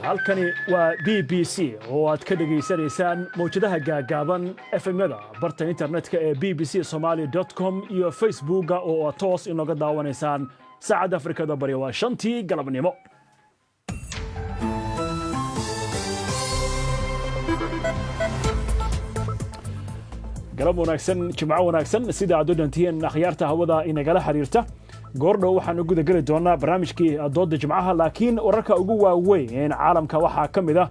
halkani waa BBC oo aad ka dhageysanaysaan mowjadaha gaagaaban FM-yada barta internetka ee bbcsomali.com iyo Facebooka oo aad toos inooga daawanaysaan saacadda Afrikada Bari waa 5tii galabnimo. galab wanaagsan, jimco wanaagsan, sida aad u dhantiin akhyaarta hawada inagala xiriirta. goordhow waxaan guda geli doonaa barnaamijkii dooda jimcaha, laakiin wararka ugu waaweyn caalamka waxaa ka mid ah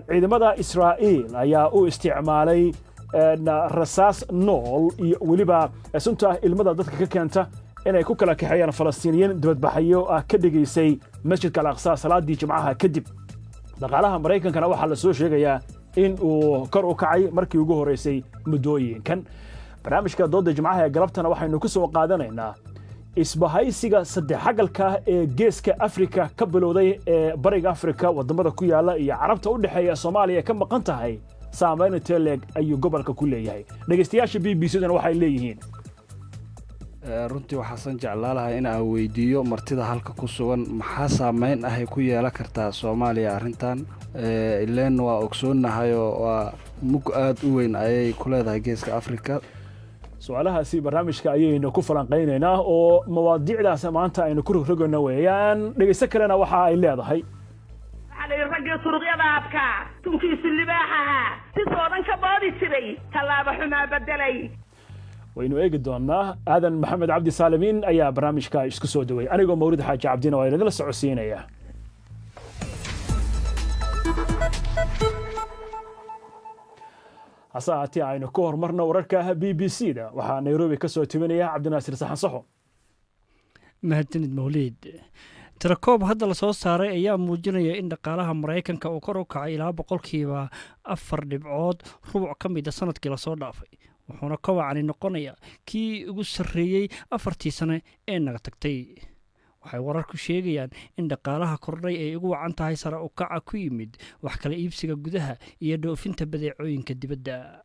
ciidamada Israa'iil ayaa u isticmaalay rasaas nool iyo weliba sunta ilmada dadka ka keenta inay ku kala kaxeeyaan Falastiiniyiin dibadbaxayo ka dhigaysay masjidka Al-Aqsa salaadii jimcaha kadib. dhaqaalaha Mareykankana waxaa la soo sheegayaa in uu kor u kacay markii ugu horeysay muddooyinkan. barnaamijka dooda jimcaha ee galabtana waxaynu ku soo qaadanaynaa isbahaysiga saddexagalka ee geeska Afrika ka bilowday ee bariga Afrika wadamada ku yaala iyo carabta u dhaxeeya Soomaaliya ka maqan tahay saameyn teleg ayuu gobolka ku leeyahay. dhageystayaasha BBC-dana waxay leeyihiin runtii waxaan jeclaalahay in aan weydiiyo martida halka ku sugan maxaa saameyn ah ay ku yeelan kartaa Soomaaliya arrintan ileen waa ogsoonahay oo waa mug aad u weyn ayay ku leedahay geeska Afrika. su'aalahaasi barnaamijka ayaynu ku falanqeynaynaa oo mawaadiicdaas maanta aynu ku rogrogayno weeyaan. dhageysta kalena waxa ay leedahay ragga suruqyada abka tunkiisu libaaxaha si soodan ka boodi jiray tallaabo xumaa bedelay. waynu eegi doonaa aadan maxamed cabdi saalimiin ayaa barnaamijka isku soo dhaway, anigoo mawlid xaaji cabdina waa idinla socodsiinaya. hase haatee aynu ka hormarno wararka BBC-da waxaa Nairobi ka soo tibinaya Cabdinaasir Saxan Saxo. mahadsanid mawlid. tirakoob hadda la soo saaray ayaa muujinaya in dhaqaalaha Mareykanka uu kor u kacay ilaa 4% rubuc ka mid ah sanadkii la soo dhaafay, wuxuuna ka wacani noqonayaa kii ugu sarreeyay 4 sano ee naga tagtay. waxay wararku sheegayaan in dhaqaalaha kordhay ay ugu wacan tahay sare u kaca ku yimid wax kala iibsiga gudaha iyo dhoofinta badeecooyinka dibadda.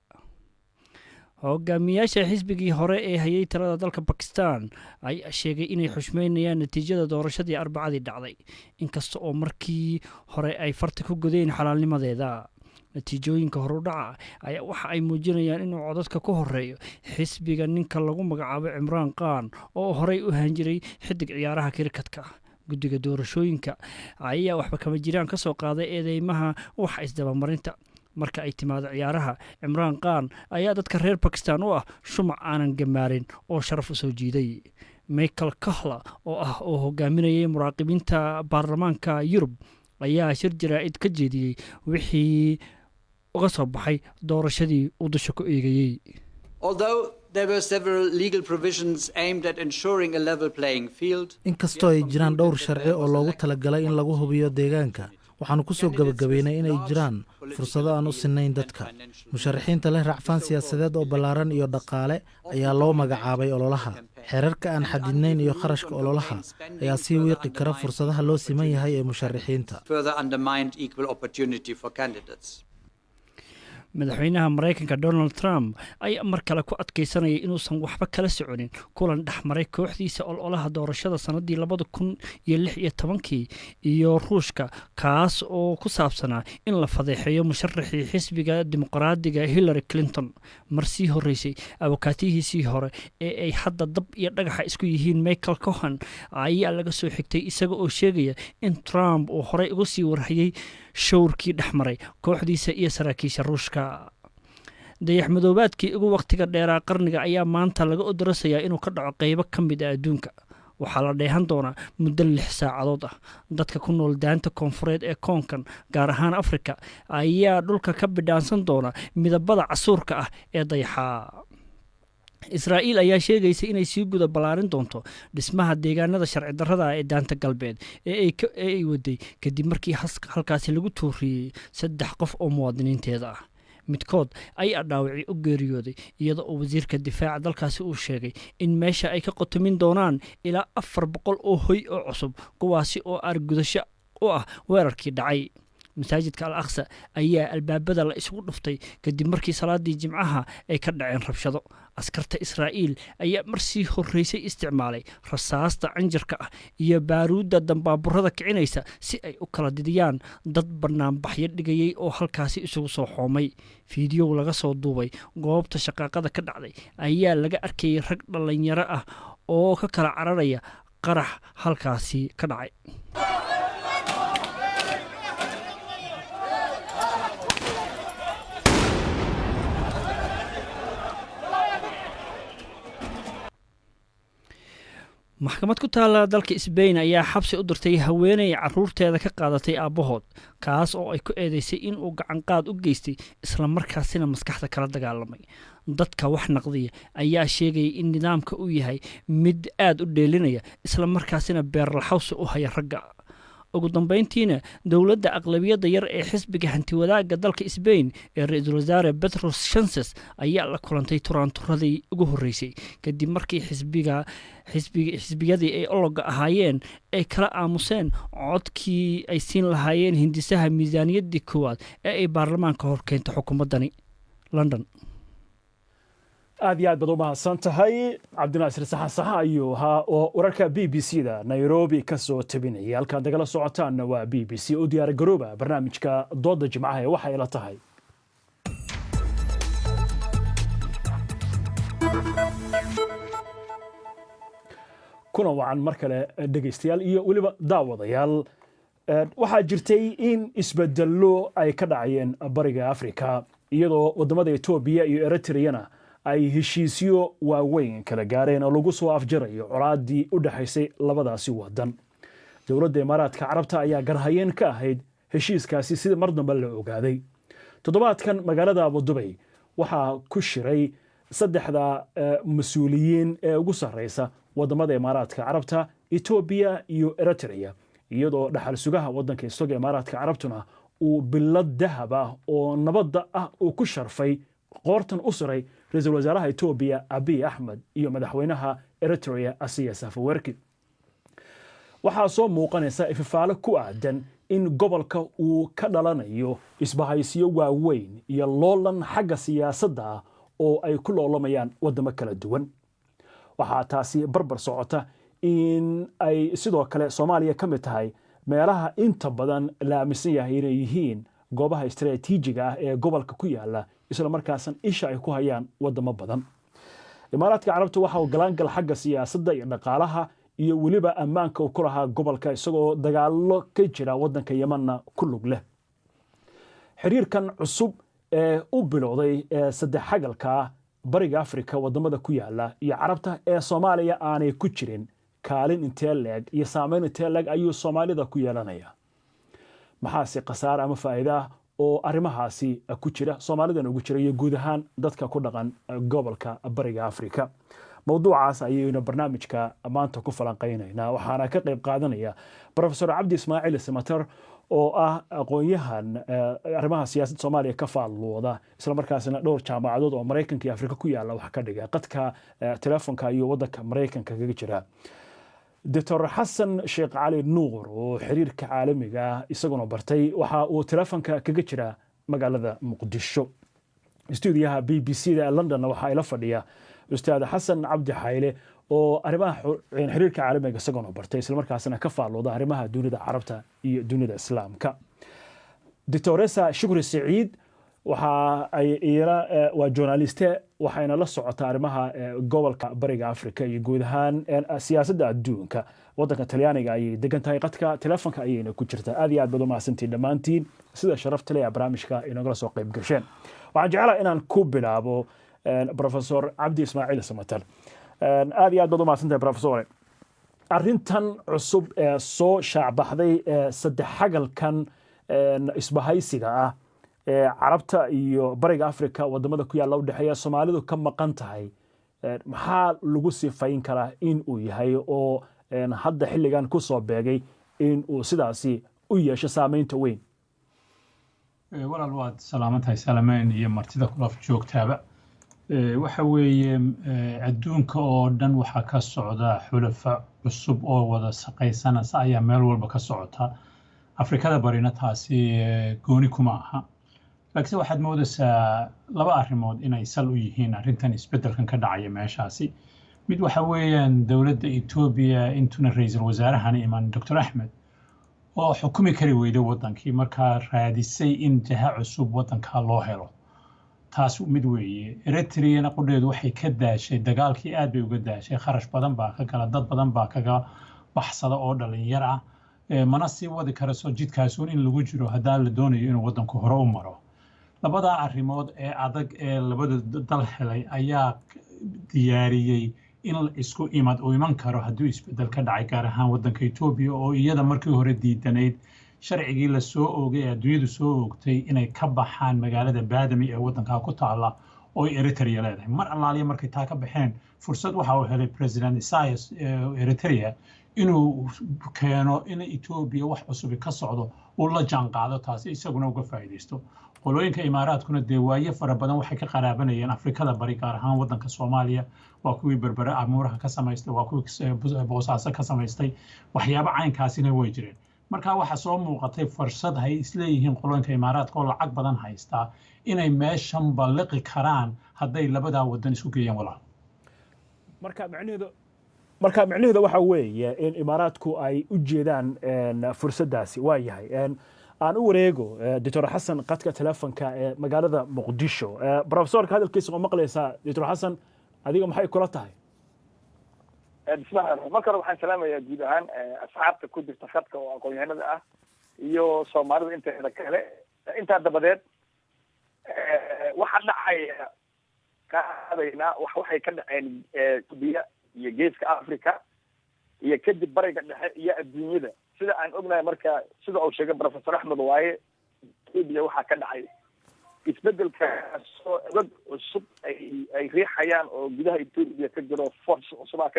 hogaamiyaasha xisbigii hore ee hayay talada dalka Pakistan ayaa sheegay inay xushmeynayaan natiijada doorashadii Arbacadii dhacday, inkasta oo markii hore ay farta ku godeen xalaalnimadeeda. natiijooyinka horudhaca ayaa waxa ay muujinayaan inuu codadka ku horeeyo xisbiga ninka lagu magacaabo Imraan Khan oo horey u hanjiray xidig ciyaaraha kirikatka. guddiga doorashooyinka ayaa waxba kama jiraan ka soo qaaday eedeymaha wax isdabamarinta. marka ay timaado ciyaaraha, Imraan Khan ayaa dadka reer Pakistan u ah shumac aanan gamaarin oo sharaf u soo jiiday. Michael Kahla oo hogaaminayay muraaqibiinta baarlamaanka Yurub ayaa shir jaraa'id ka jeediyay wixii uga soo baxay doorashadii uu dusha ku eegayay. Although there were several legal provisions aimed at ensuring a level playing field, inkastoo ay jiraan dhowr sharci oo loogu talagalay in lagu hubiyo deegaanka, waxaanu ku soo gabagabeynay inay jiraan fursado aan u sinayn dadka. musharaxiinta leh racfaan siyaasadeed oo ballaaran iyo dhaqaale ayaa loo magacaabay ololaha. xeerarka aan xadidnayn iyo kharashka ololaha ayaa sii wiiqi kara fursadaha loo siman yahay ee musharaxiinta. madaxweynaha Mareykanka Donald Trump ayaa mar kale ku adkeysanayay inuusan waxba kala soconin kulan dhaxmaray kooxdiisa ololaha doorashada sanadii 2016 iyo Ruushka, kaas oo ku saabsanaa in la fadeexeeyo musharaxii xisbiga dimuqraadiga Hillary Clinton. marsii horeysay abukaatihiisii hore ee ay hadda dab iyo dhagaxa isku yihiin Michael Cohen ayaa laga soo xigtay isaga oo sheegaya in Trump uu horey ugu sii warhayay showrkii dhaxmaray kooxdiisa iyo saraakiisha Ruushka. dayax madoobaadkii ugu waqtiga dheeraa qarniga ayaa maanta laga odrasayaa inuu ka dhaco qaybo ka mid ah adduunka. waxaa la dheehan doonaa muddo 6 saacadood ah. dadka ku nool daanta koonfureed ee koonkan, gaar ahaan Afrika, ayaa dhulka ka bidhaansan doona midabada casuurka ah ee dayaxa. Israa'iil ayaa sheegaysa inay sii guda balaarin doonto dhismaha deegaanada sharci darrada ee daanta galbeed ee ay waday kadib markii halkaasi lagu tuuriyay 3 qof oo muwaadiniinteeda ah. midkood ayaa dhaawacii u geeriyooday iyada oo wasiirka difaaca dalkaasi uu sheegay in meesha ay ka qotomin doonaan ilaa 400 oo hoy oo cusub kuwaasi oo argudasho u ah weerarkii dhacay masaajidka al aqsa ayaa albaabada la isugu dhuftay kadib markii salaadii jimcaha ay ka dhaceen rabshado askarta Israa'iil ayaa marsii horeysay isticmaalay rasaasta cinjirka ah iyo baaruudda dambaaburada kicinaysa si ay u kala didiyaan dad banaanbaxyo dhigayay oo halkaasi isugu soo xoomay fiidiyoo laga soo duubay goobta shaqaaqada ka dhacday ayaa laga arkayay rag dhalinyaro ah oo ka kala cararaya qarax halkaasi ka dhacay maxkamad ku taala dalka Spain ayaa xabsi u dirtay haweeney caruurteeda ka qaadatay aabahood kaas oo ay ku eedeysay in uu gacan qaad u geystay isla markaasina maskaxda kala dagaalamay dadka wax naqdiya ayaa sheegay in nidaamka uu yahay mid aad u dheelinaya isla markaasina beer laxawsi u haya ragga ugu dambeyntiina dawladda aqlabiyadda yar ee xisbiga hanti wadaagga dalka Spain ee ra'iisul wasaare Pedro Sánchez ayaa la kulantay turanturadii ugu horeysay kadib markii xisbiyadii ay ologa ahaayeen ay kala aamuseen codkii ay siin lahaayeen hindisaha miisaaniyaddii koowaad ee ay baarlamaanka hor keentay xukuumaddani London aad iyo aad baad u mahadsan tahay cabdinaasir saxan saxa ayuu ahaa oo wararka b b c da nairobi ka soo tabinaya halkaad nagala socotaanna waa b b c u diyaar garooba barnaamijka dooda jimcaha ee waxay la tahay kuna wacan mar kale dhegaystayaal iyo weliba daawadayaal waxaa jirtay in isbedello ay ka dhacayeen bariga afrika iyadoo wadamada Ethiopia iyo Eritrea ay heshiisyo waaweyn kala gaareen oo lagu soo afjarayo colaadii u dhaxaysay labadaasi wadan dawladda Imaaraadka Carabta ayaa garhayeen ka ahayd heshiiskaasi sida mar dambe la ogaaday toddobaadkan magaalada Abu Dhabi waxaa ku shiray saddexda mas'uuliyiin ee ugu sareysa wadamada Imaaraadka Carabta Ethiopia iyo Eritrea iyadoo dhaxal sugaha wadanka isaga Imaaraadka Carabtuna uu bilad dahab ah oo nabadda ah uu ku sharfay qoortan u saray ra'iisul wasaaraha Ethiopia Abiy Ahmed iyo madaxweynaha Eritrea Isaias Afwerki waxaa soo muuqanaysa ifafaalo ku aadan in gobolka uu ka dhalanayo isbahaysiyo waaweyn iyo loolan xagga siyaasadda oo ay ku loolamayaan wadamo kala duwan waxaa taasi barbar socota in ay sidoo kale Soomaaliya ka mid tahay meelaha inta badan la aaminsan yahay inay yihiin goobaha istiraatiijiga ah ee gobolka ku yaala isla markaasna isha ay ku hayaan wadamo badan Imaaraadka Carabta waxa uu galangal xagga siyaasadda iyo dhaqaalaha iyo weliba ammaanka uu ku lahaa gobolka isagoo dagaalo ka jira wadanka Yemen ku lug leh xiriirkan cusub ee u bilowday saddex xagalka bariga Afrika wadamada ku yaala iyo Carabta ee Soomaaliya aanay ku jirin kaalin intee leeg iyo saameyn intee leeg ayuu Soomaalida ku yeelanaya maxaase qasaar ama faa'iido oo arrimahaasi ku jira Soomaalidan ugu jira iyo guud ahaan dadka ku dhaqan gobolka bariga Afrika mawduucaas ayaynu barnaamijka maanta ku falanqeynaynaa waxaana ka qayb qaadanaya Professor Cabdi Ismaaciil Samatar oo ah aqoonyahan arrimaha siyaasadda Soomaaliya ka faalooda isla markaasna dhowr jaamacadood oo Mareykanka iyo Afrika ku yaala wax ka dhiga qadka telefoonka iyo wadanka Mareykanka kaga jira Dr. Xasan Sheekh Cali Nuur oo xiriirka caalamiga isaguna bartay waxa uu telefoonka kaga jira magaalada Muqdisho stuudiyaha BBC da London waxa ila fadhiya Ustaad Xasan Cabdi Xayle oo arrimaha xiriirka caalamiga isaguna bartay isla markaasna ka faalooda arrimaha dunida Carabta iyo dunida Islaamka Dr. Shukri Saciid waxa ay waa journaliste waxayna la socotaa arrimaha gobolka bariga Afrika iyo guud ahaan siyaasadda adduunka wadanka Talyaaniga ay degan tahay qadka telefoonka ayayna ku jirtaa aad iyo aad baad u mahadsantiin dhamaantiin sida sharafta leh barnaamijka inagala soo qayb gasheen waxaan jecelahay inaan ku bilaabo Professor Cabdi Ismaaciil Samatar aad iyo aad baad u mahadsantahay Professor arrintan cusub ee soo shaacbaxday saddex xagalkan isbahaysiga ah Carabta iyo bariga Afrika wadamada ku yaala u dhaxeeya Soomaalidu ka maqan tahay maxaa lagu sifayn karaa in uu yahay oo hadda xilligan ku soo beegay in uu sidaasi u yeesho saameynta weyn walaal waad salaamantahay salaameen iyo martida kulaf joogtaaba waxa weeye adduunka oo dhan waxaa ka socda xulafa cusub oo wada shaqaysanaysa ayaa meel walba ka socota afrikada barina taasi gooni kuma aha laakiin waxaad moodaysaa laba arrimood inay sal u yihiin arrintan isbeddelkan ka dhacaya meeshaasi mid waxa weeyaan dowladda Ethiopia intuna ra'iisul wasaarahan iman Dr. Ahmed oo xukumi kari weyday wadankii markaa raadisay in jaha cusub wadanka loo helo taas mid weeye Eritrea qudheedu waxay ka daashay dagaalkii aad bay uga daashay kharash badan baa ka gala dad badan baa kaga baxsada oo dhalinyar ah mana sii wadi kara soo jidkaas in lagu jiro hadaa la doonayo inuu wadanku hore u maro labada arrimood ee adag ee labada dal helay ayaa diyaariyay in la isku imad oo iman karo hadduu isbedel ka dhacay gaar ahaan wadanka Ethiopia oo iyada markii hore diidanayd sharcigii la soo oogay adduunyadu soo oogtay inay ka baxaan magaalada Badami ee wadanka ku taala oo Eritrea leedahay mar allaaliya markay taa ka baxeen fursad waxa uu helay President Isaias Eritrea inuu keeno in Ethiopia wax cusub ka socdo oo la jaan qaado taas isaguna uga faa'iideysto qolooyinka imaaraadkuna deewaaye fara badan waxay ka qaraabanayeen Afrikada bari gaar ahaan wadanka Soomaaliya waa kuwii berbera amuuraha ka samaystay waa kuwii boosaaso ka samaystay waxyaabo caynkaasina way jireen marka waxa soo muuqatay fursad hay isleeyihiin qolooyinka imaaraadka oo lacag badan haysta inay meeshan balliqi karaan hadday labada wadan isku geeyaan walaal marka macnaheedu waxa weeye in imaaraadku ay u jeedaan fursadaasi waa yahay aan u wareego Dr. Xasan qadka telefoonka ee magaalada Muqdisho professorka hadalkiisa oo maqlaysa Dr. Xasan adiga maxay kula tahay bismillaah marka waxaan salaamayaa guud ahaan asxaabta ku jirta khadka oo aqoon-yahanada ah iyo Soomaalida inteeda kale inta dabadeed waxa dhacay qaadayna waxay ka dhaceen Itoobiya iyo geeska Afrika iyo kadib bariga dhexe iyo adduunyada sida aan ognahay marka sida uu sheegay Professor Ahmed waaye Itoobiya waxa ka dhacay isbedelka soo cusub ay riixayaan oo gudaha Itoobiya ka jiro force cusub ah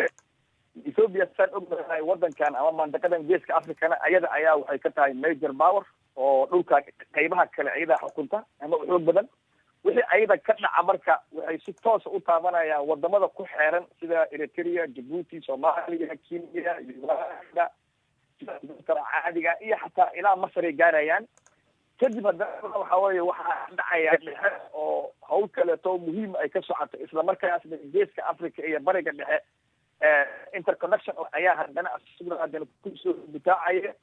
Ethiopia san ognahay wadankan ama mandaqadan geeska Afrikana ayada ayaa waxay ka tahay major power oo dhulka qaybaha kale ayada xukunta ama xoog badan wixii ayada ka dhaca marka waxay si toos u taabanayaan wadamada ku xeeran sida Eritrea, Djibouti, Soomaaliya, Kenya, Uganda, caadiga iyo xataa ilaa Masar ay gaarayaan kadib haddana waxa weeye waxa dhacaya dhexe oo hawl kaleeto muhiim ay ka socoto isla markaasna geeska Afrika iyo bariga dhexe interconnection ayaa haddana kusoo bitaacaya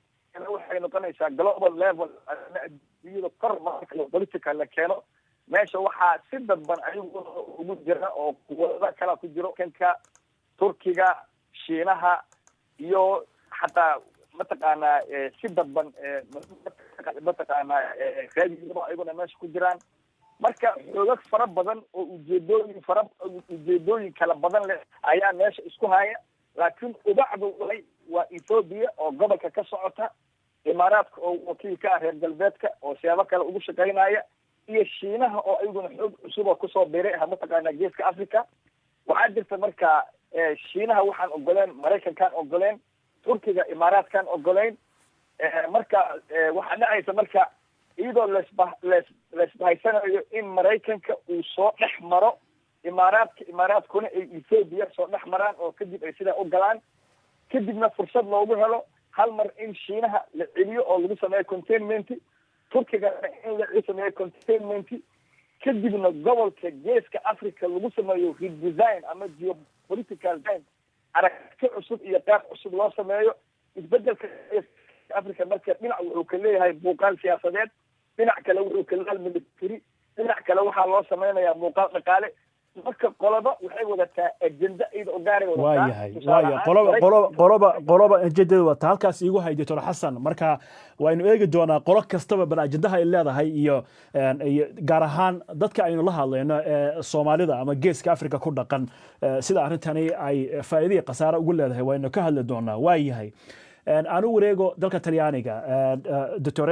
waxay noqonaysaa global level adduunyada kor marka political la keeno meesha waxaa si dadban ayagu ugu jira oo kuwada kala ku jiro kanka Turkiga Shiinaha iyo xataa mataqaanaa si dadban mataqaanaa raadiyada ayaguna meesha ku jiraan marka xoogag fara badan oo ujeedooyin kala badan leh ayaa meesha isku haya laakiin ubacdu waa Ethiopia oo gobolka ka socota imaaraadka oo wakiilka ah reer galbeedka oo siyaabo kale ugu shaqaynaya iyo Shiinaha oo ayaguna xoog cusub oo kusoo biiray mataqaanaa geeska Afrika waxaa jirta marka Shiinaha waxaan ogoleen Mareykankan ogoleen Turkiga imaaraadkan ogoleen marka waxaa dhacaysa marka iyadoo leesbahaysanayo in Mareykanka uu soo dhex maro imaaraadkuna ay Ethiopia soo dhex maraan oo kadib ay sidaa u galaan kadibna fursad loogu helo hal mar in Shiinaha la celiyo oo lagu sameeyo containment Turkiga in la sameeyo containment kadibna gobolka geeska Afrika lagu sameeyo redesign ama geopolitical design aragti cusub iyo qaab cusub loo sameeyo isbedelka Afrika marka dhinac wuxuu ka leeyahay muuqaal siyaasadeed dhinac kale wuxuu ka leeyahay military dhinac kale waxaa loo sameynayaa muuqaal dhaqaale marka qoloba waxay wadataa ajenda iyada oo gaar qoloba ajendeeda wata halkaas iigu hay Dr. Xasan marka waynu eegi doonaa qolo kastaba bal ajendaha ay leedahay iyo gaar ahaan dadka aynu la hadlayno ee Soomaalida ama geeska Afrika ku dhaqan sida arrintani ay faa'iido iyo khasaare ugu leedahay waynu ka hadli doonaa waa yahay aan u wareego dalka Talyaaniga Dr.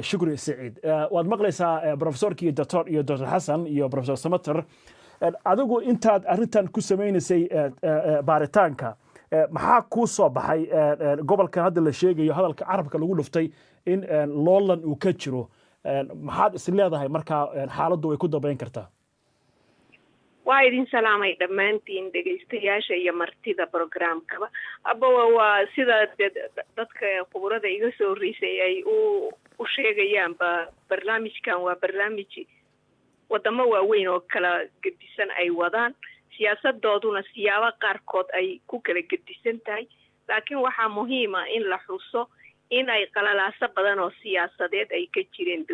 Shukri Saciid waad maqlaysaa professorkii Dr. Xasan iyo Professor Samater adigu intaad arrintan ku sameynaysay baaritaanka maxaa ku soo baxay gobolkan hadda la sheegayo hadalka carabka lagu dhuftay in loolan uu ka jiro maxaad is leedahay markaa xaaladdu way ku dambayn kartaa waa idin salaamay dhammaantiin dhegaystayaasha iyo martida programkaba ababa waa sida dadka khuburada iga soo horreysay ay u sheegayaanba barnaamijkan waa barnaamij wadamo waaweyn oo kala gedisan ay wadaan siyaasadooduna siyaabo qaarkood ay ku kala gedisan tahay laakiin waxaa muhiima in la xuso in ay qalalaaso badan oo siyaasadeed ay ka jireen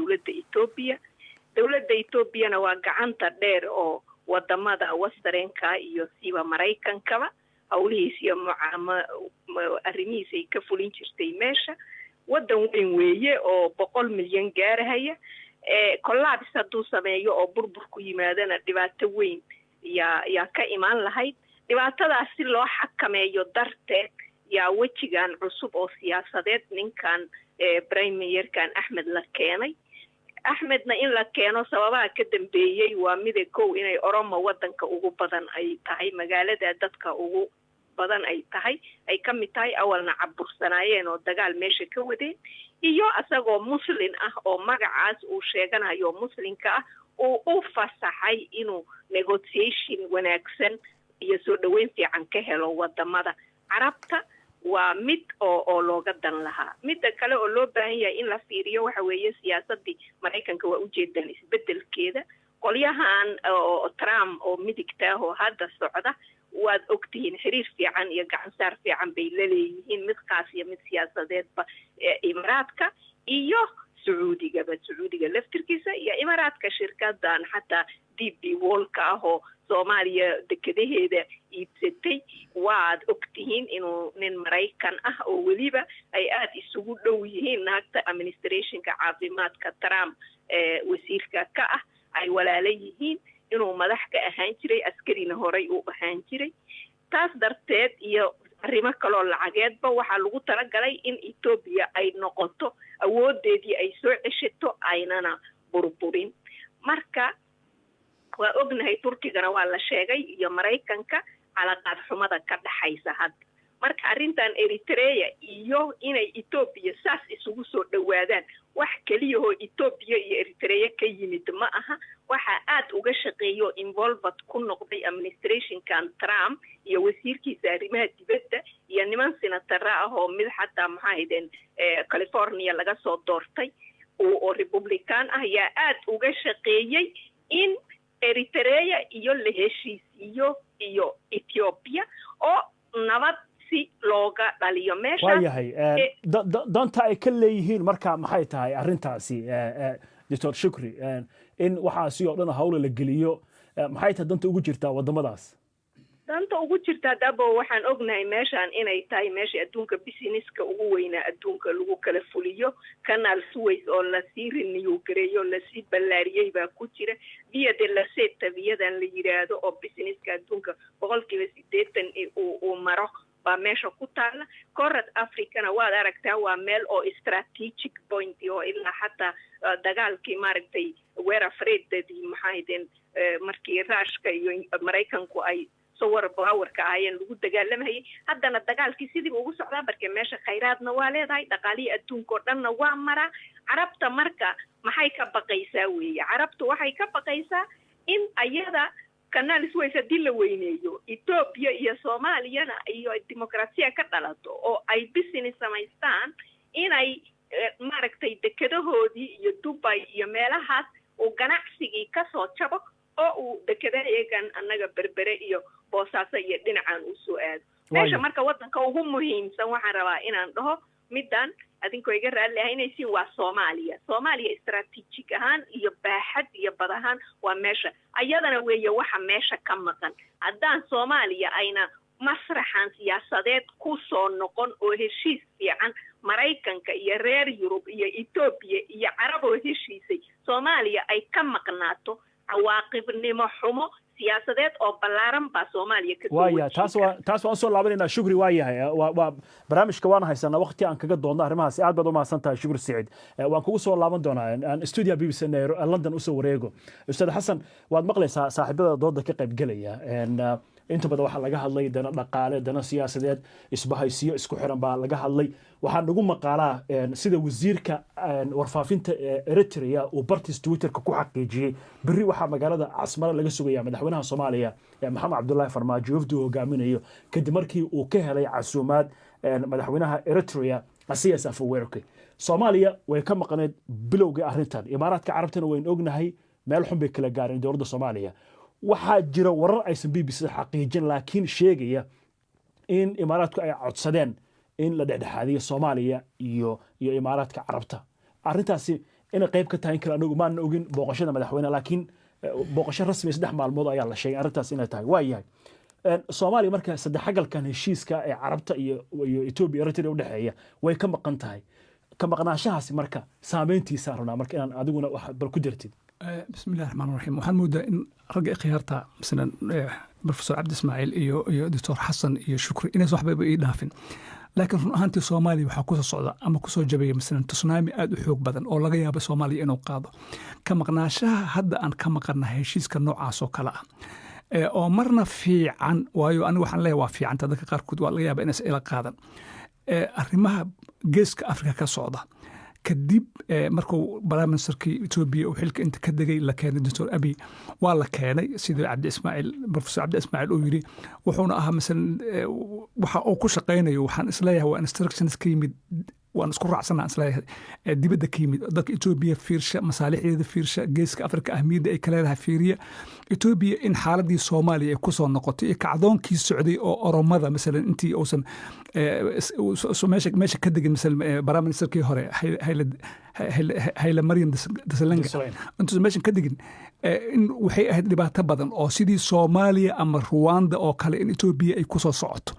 dowladda Etoobiyana waa gacanta dheer oo wadamada westernka iyo siba Mareykankaba hawlihiis iyo arrimihiis ay ka fulin jirtay meesha wadan weyn weeye oo 100 milyan gaarahaya collapse hadduu sameeyo oo burbur ku yimaadana dhibaato weyn yaa ka imaan lahayd dhibaatadaas si loo xakameeyo darteed yaa wejigan cusub oo siyaasadeed ninkan prime ministerkan Axmed la keenay Axmedna in la keeno sababaha ka dambeeyay waa midkow inay Oromo wadanka ugu badan ay tahay magaalada dadka ugu badan ay tahay ay ka mid tahay awalna cabursanaayeen oo dagaal meesha ka wadeen iyo asagoo muslim ah oo magacaas uu sheeganayo muslimka ah oo u fasaxay inuu negotiation wanaagsan iyo soo dhaweyn fiican ka helo wadamada Carabta waa mid oo looga dan lahaa mid kale oo loo baahan yahay in la fiiriyo waxa weeye siyaasadii Mareykanka waa ujeedaan isbedelkeeda qolyahan oo Trump oo midigta oo hadda socda waad ogtihiin xiriir fiican iyo gacan saar fiican bay leeyihiin mid qaas iyo mid siyaasadeedba Imaaraadka iyo Sacuudiga laftirkiisa iyo Imaaraadka shirkadan xataa DP Worldka oo Soomaaliya dekedaheeda iibsatay waad ogtihiin inuu nin Mareykan ah oo waliba ay aad isugu dhow yihiin naagta administrationka caafimaadka Trump wasiirka ka ah ay walaalo yihiin inuu madax ka ahaan jiray askarina horay u ahaan jiray taas darteed iyo arrimo kaloo lacageedba waxaa lagu talagalay in Ethiopia ay noqoto awoodeedii ay soo ceshato aynana burburin marka waa ognahay Turkigana waa la sheegay iyo Mareykanka calaaqad xumada ka dhaxaysa hadda marka arrintan Eritrea iyo inay Ethiopia saas isugu soo dhawaadaan wax kaliya oo Ethiopia iyo Eritrea ka yimid ma aha waxa aad uga shaqeeyo involved ku noqday administrationkan Trump iyo wasiirkiisa arrimaha dibadda iyo niman senatara ah oo mid xataa maxaayeen California laga soo doortay oo Republican ah yaa aad uga shaqeeyay in Eritrea iyo la heshiisiyo iyo Ethiopia oo nabad si looga dhaliyo meesha waayahay danta ay ka leeyihiin marka maxay tahay arrintaasi Dr. Shukri in waxaasi oo dhan hawlo la geliyo maxay tahay danta ugu jirtaa wadamadaas danta ugu jirtaa dabo waxaan ognahay meeshan inay tahay meesha adduunka businesska ugu weynaa adduunka lagu kala fuliyo canal Suez oo la sii renew gareeyo la sii ballaariyay baa ku jira via de la Seta viyadan la yiraahdo oo businesska adduunka 80% uu maro baa meesha ku taala Koonfur Afrikana waad aragtaa waa meel oo strategic point oo ilaa xataa dagaalkii maaragtay weerar freedadii maxaayeen markii Ruushka iyo Mareykanku ay sawir powerka ayaan lagu dagaalamayay haddana dagaalkii sidii ugu socdaa markii meesha khayraadna waa leedahay dhaqaalihi adduunka oo dhanna waa mara Carabta marka maxay ka baqaysaa weeye Carabtu waxay ka baqaysaa in ayada canal Suez hadii la weyneeyo Ethiopia iyo Soomaaliyana iyo dimuqraasiya ka dhalato oo ay business samaystaan inay maaragtay dekedahoodii iyo Dubai iyo meelahaas oo ganacsigii ka soo jabo oo uu dekedaheegan annaga berbere iyo Boosaaso iyo dhinacan u soo aado meesha marka wadanka ugu muhiimsan waxaan rabaa inaan dhaho midan adinkoo iga raalihaynaysiin waa Soomaaliya istaraatiijig ahaan iyo baaxad iyo badahaan waa meesha ayadana weeye waxa meesha ka maqan haddaan Soomaaliya ayna masraxan siyaasadeed ku soo noqon oo heshiis fiican Mareykanka iyo reer Yurub iyo Ethiopia iyo Carab oo heshiisay Soomaaliya ay ka maqnaato cawaaqibnimo xumo siyaasadeed oo ballaaran baa Soomaaliya ka taas waan soo laabanayna Shukri waayahay waa barnaamijka waan haysanaa waqti aan kaga doodno arrimahaas aad baad u mahadsantahay Shukri Saciid waan kugu soo laaban doonaa studio BBC London u soo wareego Ustaad Xasan waad maqlaysaa saaxiibada dooda ka qayb galaya inta badan waxaa laga hadlay dana dhaqaale dana siyaasadeed isbahaysiyo isku xiran baa laga hadlay waxaa nagu maqaalaa sida wasiirka warfaafinta Eritrea uu bartiis Twitterka ku xaqiijiyay biri waxaa magaalada Asmara laga sugaya madaxweynaha Soomaaliya Maxamed Cabdullaahi Farmaajo wafdi hogaaminayo kadib markii uu ka helay casuumaad madaxweynaha Eritrea Asiyaas Afwerki Soomaaliya way ka maqnayd bilowga arrintan Imaaraadka Carabtana wayn ognahay meel xun bay kala gaareen dowladda Soomaaliya waxaa jira warar aysan BBC xaqiijin laakiin sheegaya in Imaaraadku ay codsadeen in la dhexdhexaadiyo Soomaaliya iyo Imaaraadka Carabta arrintaasi in qayb ka tahay kala anagu ma ogin booqashada madaxweynaha laakiin booqasho rasmi 3 maalmood ayaa la sheegay arrintaas inay tahay waa yahay Soomaaliya marka saddex xagalkan heshiiska ee Carabta iyo Ethiopia Eritrea u dhaxeeya way ka maqan tahay ka maqnaashahaasi marka saameyntiisa arna marka inaan adiguna wax bal ku jirtid بسم الله الرحمن الرحيم waxaan moodaa in ragga khiyaarta مثلا professor Cabdi Ismaaciil iyo Dr. Xasan iyo Shukri inay waxba ay dhaafin laakiin run ahaantii Soomaaliya waxa ku soo socda ama ku soo jabay مثلا tsunami aad u xoog badan oo laga yaabo Soomaaliya inuu qaado ka maqnaashaha hadda aan ka maqnahay heshiiska noocaas oo kala ah oo marna fiican waayo anigu waxaan leeyahay waa fiican dadka qaarkood waa laga yaabaa inay ila qaadan arrimaha geeska Afrika ka socda kadib markuu barnaamijkii Ethiopia uu xilka inta ka dagay la keenay Dr. Abiy waa la keenay sida Cabdi Ismaaciil professor Cabdi Ismaaciil uu yiri wuxuuna ahaa mesela waxa uu ku shaqeynayo waxaan isleeyahay waa instructions ka yimid waan isku raacsanaa isleeyahay dibadda ka yimid dadka Ethiopia fiirsha masaalixdeeda fiirsha geeska Afrika ahmiyadda ay kala leedahay fiiriya Ethiopia in xaaladii Soomaaliya ay ku soo noqotay kacdoonkii socday oo Oromada mesela intii uusan meesha ka degin mesela barnaamijkii hore hayla Maryam Dasalanga intuu meesha ka degin in waxay ahayd dhibaato badan oo sidii Soomaaliya ama Rwanda oo kale in Ethiopia ay ku soo socoto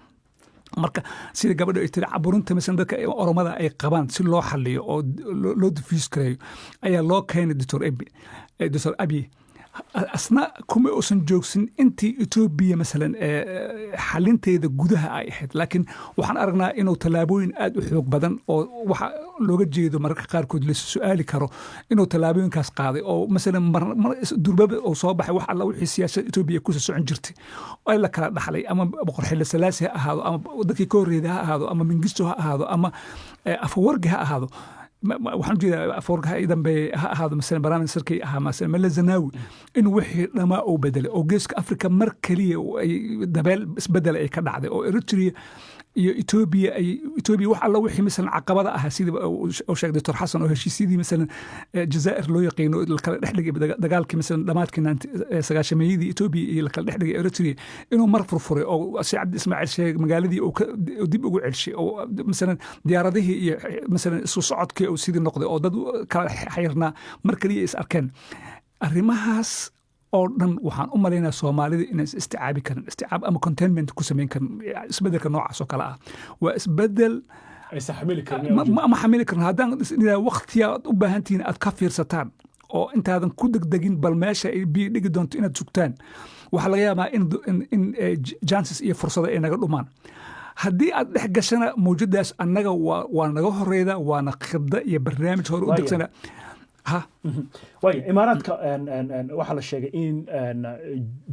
marka sida gabadha ay tiri caburinta mesela dadka Oromada ay qabaan si loo xalliyo oo loo difiis kareeyo ayaa loo keenay Dr. Abiy asna kuma uusan joogsin intii Ethiopia mesela xalinteeda gudaha ay ahayd laakiin waxaan aragnaa inuu talaabooyin aad u xoog badan oo waxa looga jeedo marka qaarkood la su'aali karo inuu talaabooyinkaas qaaday oo mesela durbaba oo soo baxay wax alla wixii siyaasadda Ethiopia ku socon jirtay ay la kala dhaxlay ama boqor Haile Selassie ha ahaado ama dadkii ka horreeyay ha ahaado ama Mengistu ha ahaado ama Afwerki ha ahaado waxaan jeedaa Afwerki ha dambe ha ahaado mesela barnaamijkii ahaa mesela Mele Zenawi in wixii dhama oo bedelay oo geeska Afrika mar kaliya ay dabeel isbedel ay ka dhacday oo Eritrea iyo Ethiopia wax alla wixii mesela caqabada ah sida oo sheegay Dr. Xasan oo heshiisyadii mesela Jazaa'ir loo yaqaan oo kala dhexdhigay dagaalkii mesela dhamaadkii 1990 Ethiopia iyo kala dhexdhigay Eritrea inuu mar furfuray oo si Cabdi Ismaaciil sheegay magaaladii oo dib ugu celshay oo mesela diyaaradihii iyo mesela isu socodkii oo sidii noqday oo dad kala xayrna mar kaliya is arkeen arrimahaas oo dhan waxaan u maleynayaa Soomaalida inay isticaabi karin isticaab ama containment ku sameyn karin isbedelka noocaas oo kala ah waa isbedel ay saxmili karin ma xamili karin haddaan waqtiga u baahantihiin aad ka fiirsataan oo intaadan ku degdegin bal meesha ay biyo dhigi doonto inaad sugtaan waxaa laga yaabaa in chances iyo fursado ay naga dhumaan haddii aad dhex gashana mawjadaas annaga waa naga horeyda waana khibda iyo barnaamij hore u degsana waayo Imaaraadka waxa la sheegay in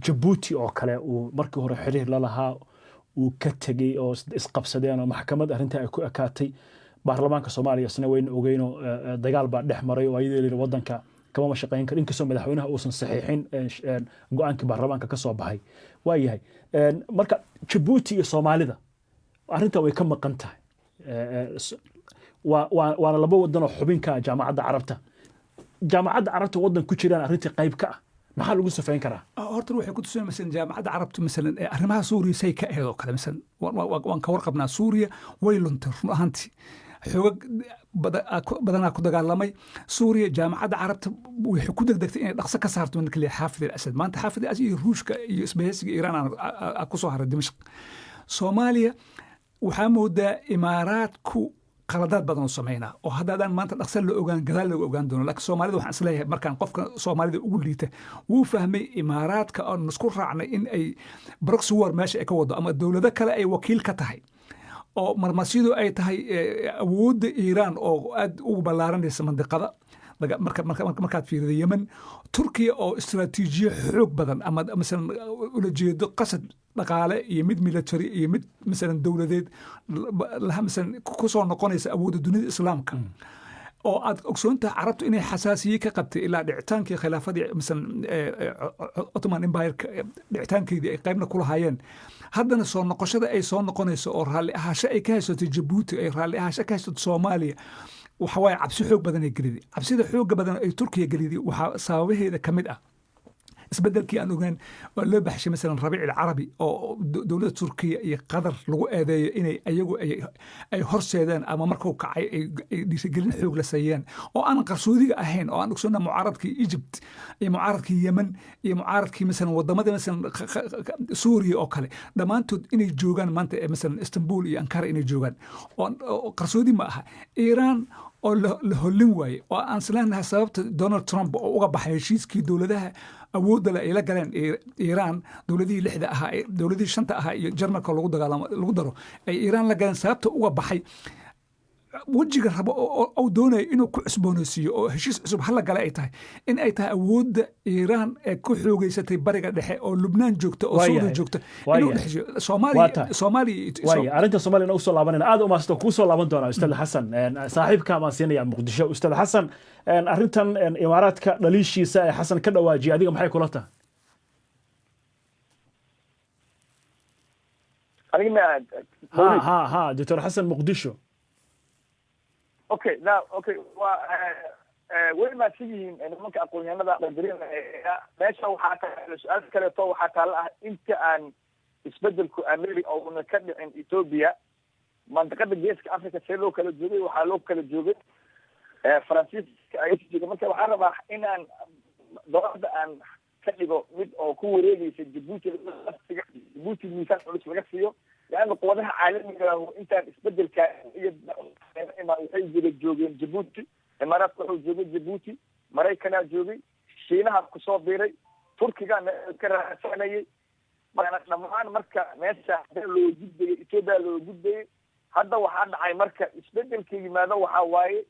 Djibouti oo kale uu markii hore xiriir la lahaa uu ka tagay oo isqabsadeen oo maxkamad arrinta ay ku ekaatay baarlamaanka Soomaaliya isna weyn ogeyno dagaal baa dhex maray oo ayadoo wadanka kama shaqeyn karin inkastoo madaxweynaha uusan saxiixin go'aankii baarlamaanka ka soo baxay waayahay marka Djibouti iyo Soomaalida arrinta way ka maqan tahay waana laba wadan oo xubinka jaamacadda Carabta jaamacadda Carabta wadan ku jiraan arrinta qayb ka ah maxaa lagu safeyn karaa horta waxay ku tusaysaa mesela jaamacadda Carabta mesela arrimaha Suuriya say ka eedo kale mesela waan ka warqabnaa Suuriya way luntay run ahaantii xoog badanaa ku dagaalamay Suuriya jaamacadda Carabta waxay ku degdegtay inay dhaqso ka saarto ninka leeyahay Xaafid al-Asad maanta Xaafid al-Asad iyo Ruushka iyo isbahaysiga Iiraan aan ku soo haray Dimashq Soomaaliya waxaa moodaa Imaaraadku qaladaad badan oo sameeyna oo haddaan maanta dhaqso la ogaan gadaal lagu ogaan doono laakiin Soomaalida waxaan isleeyahay markaan qofka Soomaalida ugu liita wuu fahmay Imaaraadka oo isku raacnay in ay proxy war meesha ay ka wado ama dawlado kale ay wakiil ka tahay oo marmasidu ay tahay awoodda Iiraan oo aad ugu ballaaranaysa mandiqada markaad fiirido yemen turkiya oo istaraatiijiyo xoog badan ama masalan ulajeedo qasad dhaqaale iyo mid military iyo mid masalan dowladeed masalan kusoo noqonaysa awoodda dunida islaamka oo aad ogsoontaha carabtu inay xasaasiye ka qabtay ilaa dhicitaankii khilaafadii masalan Ottoman Empire dhicitaankeedii ay qaybna ku lahaayeen haddana soo noqoshada ay soo noqonayso oo raalli ahaansho ay ka haysato Djibouti ay raalli ahaansho ka haysato Soomaaliya waxa waaye cabsi xoog badan ay geliyay cabsida xoog badan ay Turkiya geliyay waxa sababaheeda kamid ah isbedelkii aan ogaan oo loo baxshay مثلا rabiic al-arabi oo dawladda Turkiya iyo Qatar lagu eedeeyo inay ayagu ay horseedaan ama markuu kacay ay dhiirigelin xoog la saayeen oo aan qarsoodiga ahayn oo aan ogsoona mucaaradkii Egypt iyo mucaaradkii Yemen iyo mucaaradkii مثلا wadamada مثلا Suuriya oo kale dhamaantood inay joogaan maanta مثلا Istanbul iyo Ankara inay joogaan oo qarsoodi ma aha Iran oo la hollin waaye oo aan islaaminahay sababta Donald Trump oo uga baxay heshiiskii dowladaha awoodda la ila galeen Iran dowladihii 6 ahaa dowladihii 5 ahaa iyo Jarmalka lagu daro ay Iran la galeen sababta uga baxay wajiga rabo oo doonay inuu ku cusboonaysiiyo oo heshiis cusub hal galay ay tahay in ay tahay awoodda Iran ee ku xoogeysatay bariga dhexe oo Lubnaan joogto oo Suuriya joogto inuu dhexeeyo Soomaaliya arinta Soomaaliya oo soo laabanayna aad u maasto ku soo laaban doona Ustaad Xasan saaxiibka ma siinaya Muqdisho Ustaad Xasan arintan Imaaraadka dhaliishiisa ee Xasan ka dhawaajiyay adiga maxay kula tahay ha Dr. Xasan Muqdisho Okay, now, okay, way ma sigiin nimanka aqoonyahanada qadariina meesha waxaa ka su'aal kale oo waxaa taala ah inta aan isbedelku Ameerika oo una ka dhicin Ethiopia mantiqada geeska Afrika see loo kala joogay waxaa loo kala joogay Faransiiska ay joogay marka waxaa rabaa inaan dowladda aan ka dhigo mid oo ku wareegaysa Djibouti miisaan culus laga siiyo لأن قوانها عالمية أنت استبدل إما يحيي جوجين جيبوتي إمارات كحول جوجين جيبوتي مريكنا جوجي شينها كسور بيري تركيا كره سنة ما نحن مركا ناس لو جد إثيوبيا لو جد هذا واحد عاي مركا استبدل كي ماذا وحواي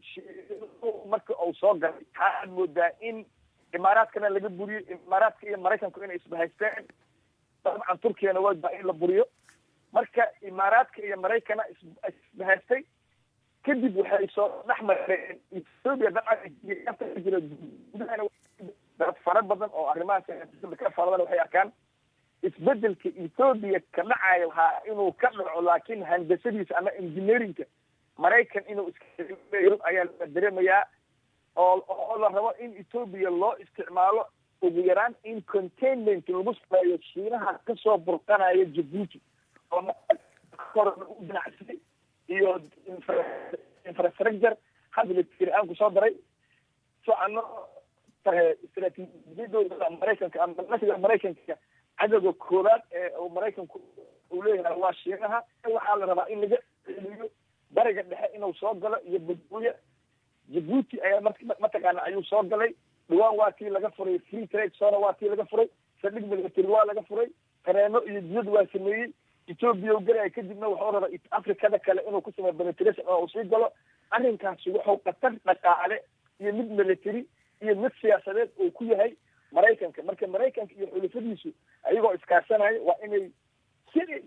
مركا أو صاغر كان مدائن إمارات كنا اللي جبوري إمارات كي مريكان كنا اسمها استان طبعا تركيا نواد بقى إلا بوريو marka Imaaraadka iyo Mareykanka isbahaystay kadib waxay soo dhaxmareen Ethiopia dad fara badan oo arrimaha siyaasadda ka faladan waxay arkaan isbedelka Ethiopia ka dhacay waxa inuu ka dhaco laakiin handasadiisa ama engineeringka Mareykan inuu iska ayaa la dareemayaa oo la rabo in Ethiopia loo isticmaalo ugu yaraan in containment lagu sameeyo shiinaha ka soo burqanaya Djibouti iyo infrastructure hadda aan ku soo daray soo ano istiraatiijiyadooda Mareykanka cadawga koowaad ee Mareykanku uu leeyahay waa shiinaha waxaa la rabaa in laga celiyo bariga dhexe inuu soo galo iyo badbuuya Djibouti ayaa mataqaana ayuu soo galay dhawaan waa tii laga furay free trade zone waa tii laga furay saddex military waa laga furay qareeno iyo diyad waa sameeyay Ethiopia oo galay kadibna wuxuu rabaa Afrikada kale inuu ku sameeyo penetration oo sii galo arrinkaas wuxuu qatar dhaqaale iyo mid military iyo mid siyaasadeed oo ku yahay Mareykanka marka Mareykanka iyo xulafadiisu ayagoo iskaashanaya waa inay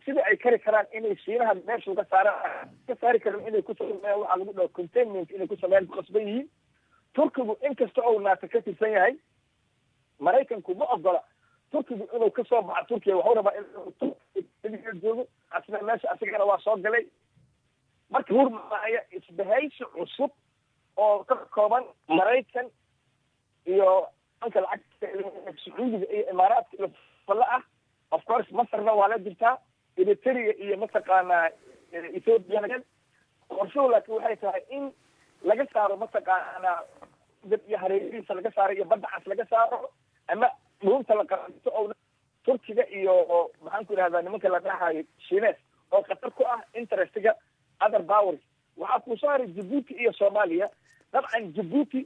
sida ay kari karaan inay shiinaha meesha ka saari karaan inay ku sameeyaan waxa lagu dhaho containment inay ku sameeyaan qasban yihiin Turkigu inkasta oo naata ka tirsan yahay Mareykanku ma ogola Turkigu inuu ka soo baxo Turkiga wuxuu rabaa inuu joogo asna meesha asigana waa soo galay marka hurmaya isbahaysi cusub oo ka kooban Mareykan iyo anka lacagta Sacuudiga iyo Imaaraadka iyo fala ah of course Masarna waa la jirtaa Eritrea iyo mataqaana Ethiopia qorsho laakiin waxay tahay in laga saaro mataqaana dad iyo hareerihiisa laga saaro iyo badda cas laga saaro ama dhulka la qabto oo Turkiga iyo maxaan ku yiraahdaa nimanka la dhahayo Shiinees oo qatar ku ah interestiga other powers waxa ku saaray Djibouti iyo Soomaaliya dabcan Djibouti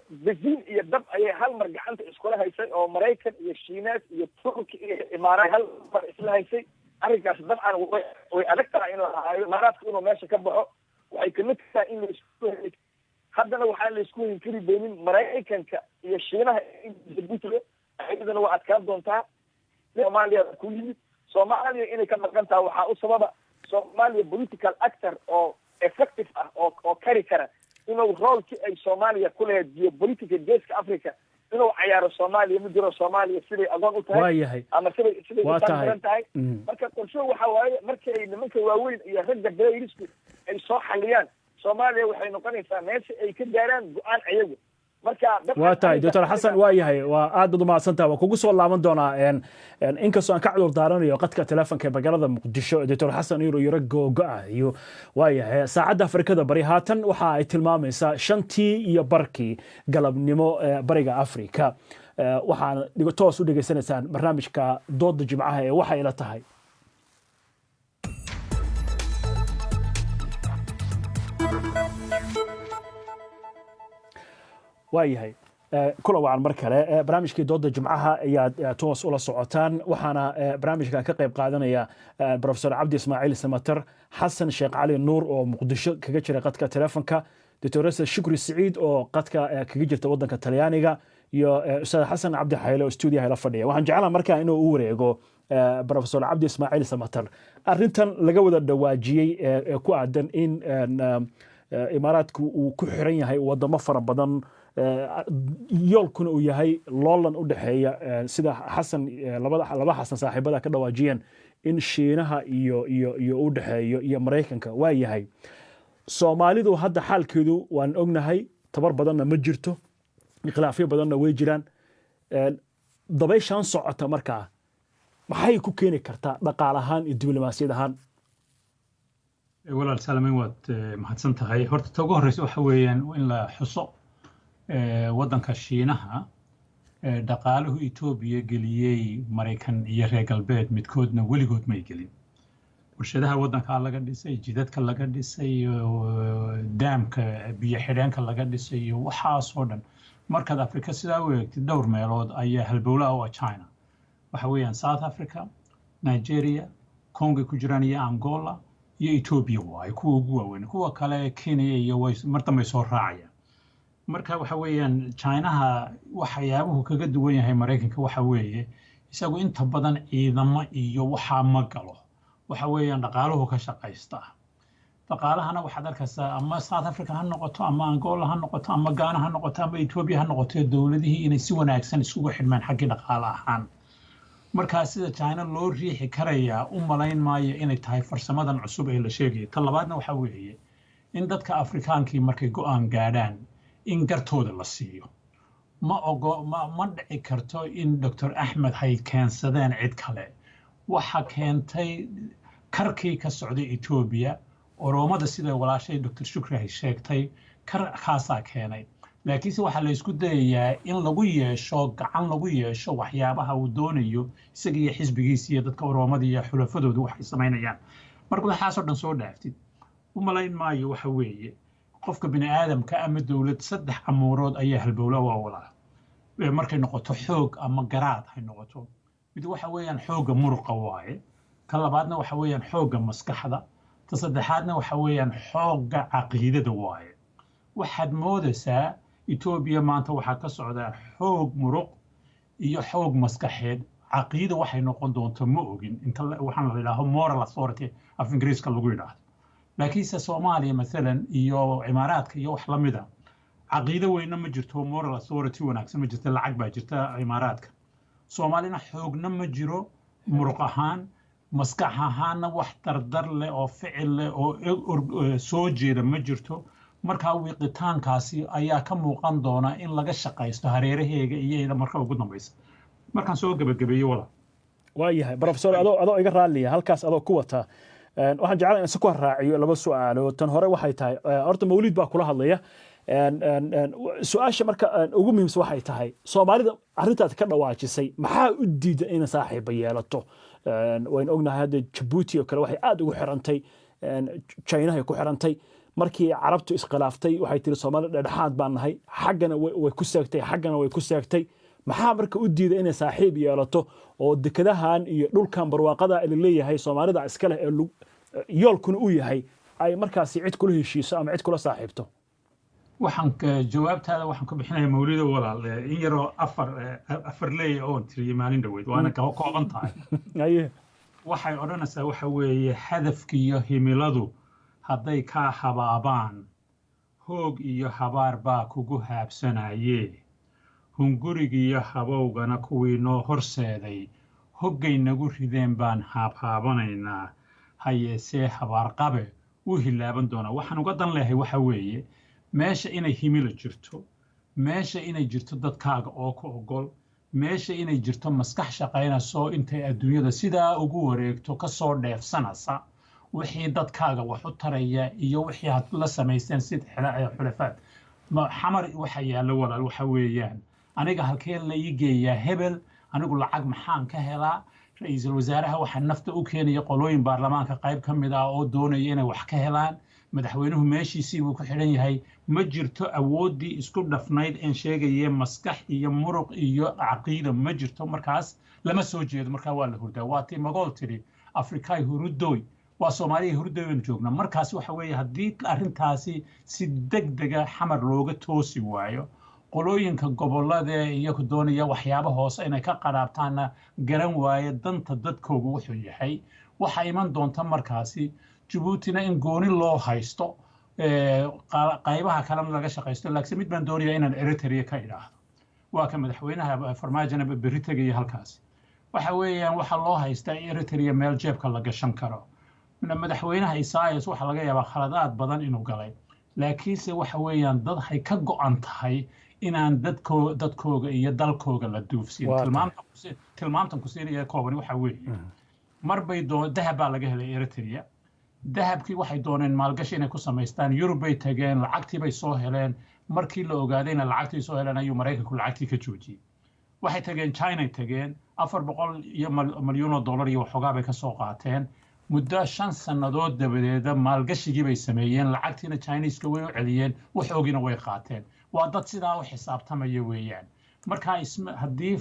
benzin iyo dab ayay hal mar gacanta iskula haysay oo Mareykan iyo Shiinees iyo Turki iyo Imaaraat hal mar isla haysay arrinkaas dabcan way adag tahay inuu ahaayo Imaaraadku inuu meesha ka baxo waxay ka mid tahay in haddana waxaan la isku inkiri doonin maraykanka iyo shiinaha jabuutiga ayadana waa adkaan doontaa soomaaliya ku yimid soomaaliya inay ka maqan tahay waxaa u sababa soomaaliya political actor oo effective ah oo kari kara inuu roolkii ay soomaaliya ku lahayd geopolitica geeska africa inuu cayaaro soomaaliya ma jiro soomaaliya siday adoon u tahay ama siday u taageeran tahay marka qorsho waxa waaye markay nimanka waaweyn iyo ragga beerisku ay soo xaliyaan soomaaliya waxay noqonaysaa meesha ay ka gaaraan go-aan ayagu waa tahay doctor xasan waa yahay waa aad baad umahadsantaha waan kugu soo laaban doonaa inkastoo aan ka cudur daaranayo qadka telefonka ee magaalada muqdisho doctor xasan yaro googo-ah iyo waa yahay saacadda afrikada bari haatan waxa ay tilmaamaysaa 5:00 galabnimo bariga afrika waxaan toos u dhegaysanaysaan barnaamijka dooda jimcaha ee waxa ila tahay waayahay kula wacan mar kale barnaamijkii dooda jimcaha ayaad toos ula socotaan waxaana barnaamijka ka qayb qaadanaya professor cabdi ismaaciil samater xasan sheekh cali nuur oo muqdisho kaga jira qadka telefonka doctoresa shukri siciid oo qadka kaga jirta wadanka talyaaniga iyo ustaad xasan cabdi xayle oo stuudiyaha la fadhiya waxaan jeclaa markaa inuu u wareego professor cabdi ismaaciil samater arrintan laga wada dhawaajiyey ee ku aadan in imaaraadku uu ku xiran yahay wadamo fara badan yoolkuna uu yahay loolan u dhexeeya sida xasan laba xasan saaxiibada ka dhawaajiyeen in shiinaha iyo u dhexeeyo iyo maraykanka waa yahay soomaalidu hadda xaalkeedu waan ognahay tabar badanna ma jirto khilaafyo badanna way jiraan dabayshan socota markaa maxay ku keeni kartaa dhaqaal ahaan iyo diblomaasiyad ahaan walaal salaamayn waad mahadsan tahay horta ta ugu horreysa waxa weeyaan in la xuso waddanka shiinaha dhaqaaluhu etoobiya geliyey maraykan iyo reer galbeed midkoodna weligood may gelin warshadaha waddankaa laga dhisay jidadka laga dhisay daamka biyo xidheenka laga dhisay iyo waxaasoo dhan markaad afrika sidaa u eegtid dhowr meelood ayaa halbowlaha u ah china waxa weeyaan south africa nigeria congo ku jiraan iyo angola iyo etoobiya waaye kuwa ugu waaweyn kuwa kale kenya iyo mar dambay soo raacayaan marka waxa weeyaan chinaha waxyaabuhu kaga duwan yahay maraykanka waxa weeye isagu inta badan ciidamo iyo waxaa ma galo waxa weeyaan dhaqaaluhu ka shaqaysta dhaqaalahana waxaad arkaysaa ama south africa ha noqoto ama angola ha noqoto ama ghana ha noqoto ama etoobiya ha noqoto dowladihii inay si wanaagsan isugu xidhmaan xaggii dhaqaale ahaan markaa sida china loo riixi karayaa u malayn maayo inay tahay farsamadan cusub ee la sheegaya ta labaadna waxa weeye in dadka afrikaankii markay go-aan gaadhaan in gartooda la siiyo ma dhici karto in dr axmed hay keensadeen cid kale waxa keentay karkii ka socday etoobiya oromada sida walaashay dr shukri hay sheegtay karkaasaa keenay laakiinse waxaa la isku dayayaa in lagu yeesho gacan lagu yeesho waxyaabaha uu doonayo isaga iyo xisbigiisa iyo dadka oromada iyo xulafadooda waxay samaynayaan marka waxaasoo dhan soo dhaaftid u malayn maayo waxa weeye qofka bini aadamka ama dowlad saddex amuurood ayaa halbowla waa walaa markay noqoto xoog ama garaad hay noqoto mid waxa weeyaan xoogga muruqa waaye ka labaadna waxa weeyaan xoogga maskaxda ta saddexaadna waxa weeyaan xoogga caqiidada waaye waxaad moodaysaa etoobiya maanta waxaa ka socdaa xoog muruq iyo xoog maskaxeed caqiida waxay noqon doonto ma ogin inta waxaan la yidhaaho moral authority af ingiriiska lagu yidhaahdo laakiinse soomaaliya maalan iyo cimaaraadka iyo wax lamida caqiido weyna ma jirto moral authority wanaagsan ma jirta lacag baa jirta cimaaraadka soomaalina xoogna ma jiro muruq ahaan maskax ahaanna wax dardar leh oo ficil leh oo soo jeeda ma jirto markaa wiiqitaankaasi ayaa ka muuqan doona in laga shaqaysto hareeraheega iyo marka ugu dambaysa markaan soo gabagabeeyo wala waayahay professor adoo iga raaliya halkaas adoo ku wata waxaan jeclaan in si ku raaciyo laba su'aalo tan hore waxay tahay horta mawlid baa kula hadlaya su-aasha marka ugu muhiimsan waxay tahay soomaalida arrintaas ka dhawaajisay maxaa u diida in saaxiiba yeelato wayn ognahay hadda jabuuti oo kale waxay aad ugu xirantay chinahay ku xirantay markii carabtu iskhilaaftay waxay tiri soomaalida dhexdhexaad baan nahay xaggana way ku seegtay xaggana way ku seegtay maxaa marka u diida inay saaxiib yeelato oo dekadahan iyo dhulkan barwaaqada la leeyahay soomaalida iska leh ee yoolkuna u yahay ay markaasi cid kula heshiiso ama cid kula saaxiibto waxaan jawaabtaada waxaan ku bixinayaa mawlido walaal in yaroo afar leey oon tiriyey maalin dhoweyd waana kooban tahay waxay odhanaysaa waxa weeye hadafkiiyo himiladu hadday kaa habaabaan hoog iyo habaar baa kugu haabsanayee hungurigiiyo habowgana kuwii noo horseeday hoggay nagu rideen baan haabhaabanaynaa hayeesee habaarqabe u hilaaban doonaa waxaan uga dan leehay waxa weeye meesha inay himilo jirto meesha inay jirto dadkaaga oo ku ogol meesha inay jirto maskax shaqaynayso intay adduunyada sidaa ugu wareegto ka soo dheefsanaysa wixii dadkaaga wax u taraya iyo wixii had la samaysteen sida xulafaad xamar waxa yaallo walaal waxa weeyaan aniga halkee la ii geeyaa hebel anigu lacag maxaan ka helaa ra-iisul wasaaraha waxaa nafta u keenaya qolooyin baarlamaanka qayb ka mid ah oo doonaya inay wax ka helaan madaxweynuhu meeshiisii buu ku xidhan yahay ma jirto awooddii isku dhafnayd een sheegayee maskax iyo muruq iyo caqiida ma jirto markaas lama soo jeedo markaa waa la hurdaa waa tii magool tidhi afrikaay hurudooy waa soomaaliya hurudooy baynu joognaa markaas waxa weeye haddii arrintaasi si degdega xamar looga toosi waayo qolooyinka gobollada iyagu doonaya waxyaabo hoose inay ka qaraabtaanna garan waaye danta dadkoogu wuxuu yahay waxaa iman doonta markaasi jabuutina in gooni loo haysto qaybaha kalena laga shaqaysto laakiin mid baan doonayaa inaan eritrea ka idhaahdo waa ka madaxweynaha farmaajona berri tegaya halkaasi waxa weeyaan waxaa loo haystaa eritrea meel jeebka la gashan karo madaxweynaha isaias waxaa laga yaabaa khaladaad badan inuu galay laakiinse waxa weeyaan dad hay ka go'an tahay inaan dadkooga iyo dalkooga la duufsin tilmaamtan ku siinaya kooban waxa weeye marbay dahab baa laga helay eritrea dahabkii waxay dooneen maalgashi inay ku samaystaan yurub bay tageen lacagtii bay soo heleen markii la ogaadayna lacagtii soo heleen ayuu maraykanku lacagtii ka joojiyey waxay tageen chinay tageen 400 milyan oo dollar iyo waxoogaa bay ka soo qaateen muddo 5 sannadood dabadeeda maalgashigii bay sameeyeen lacagtiina chineeska way u celiyeen waxoogiina way qaateen waa dad sidaa u xisaabtamaya weeyaan markaa haddii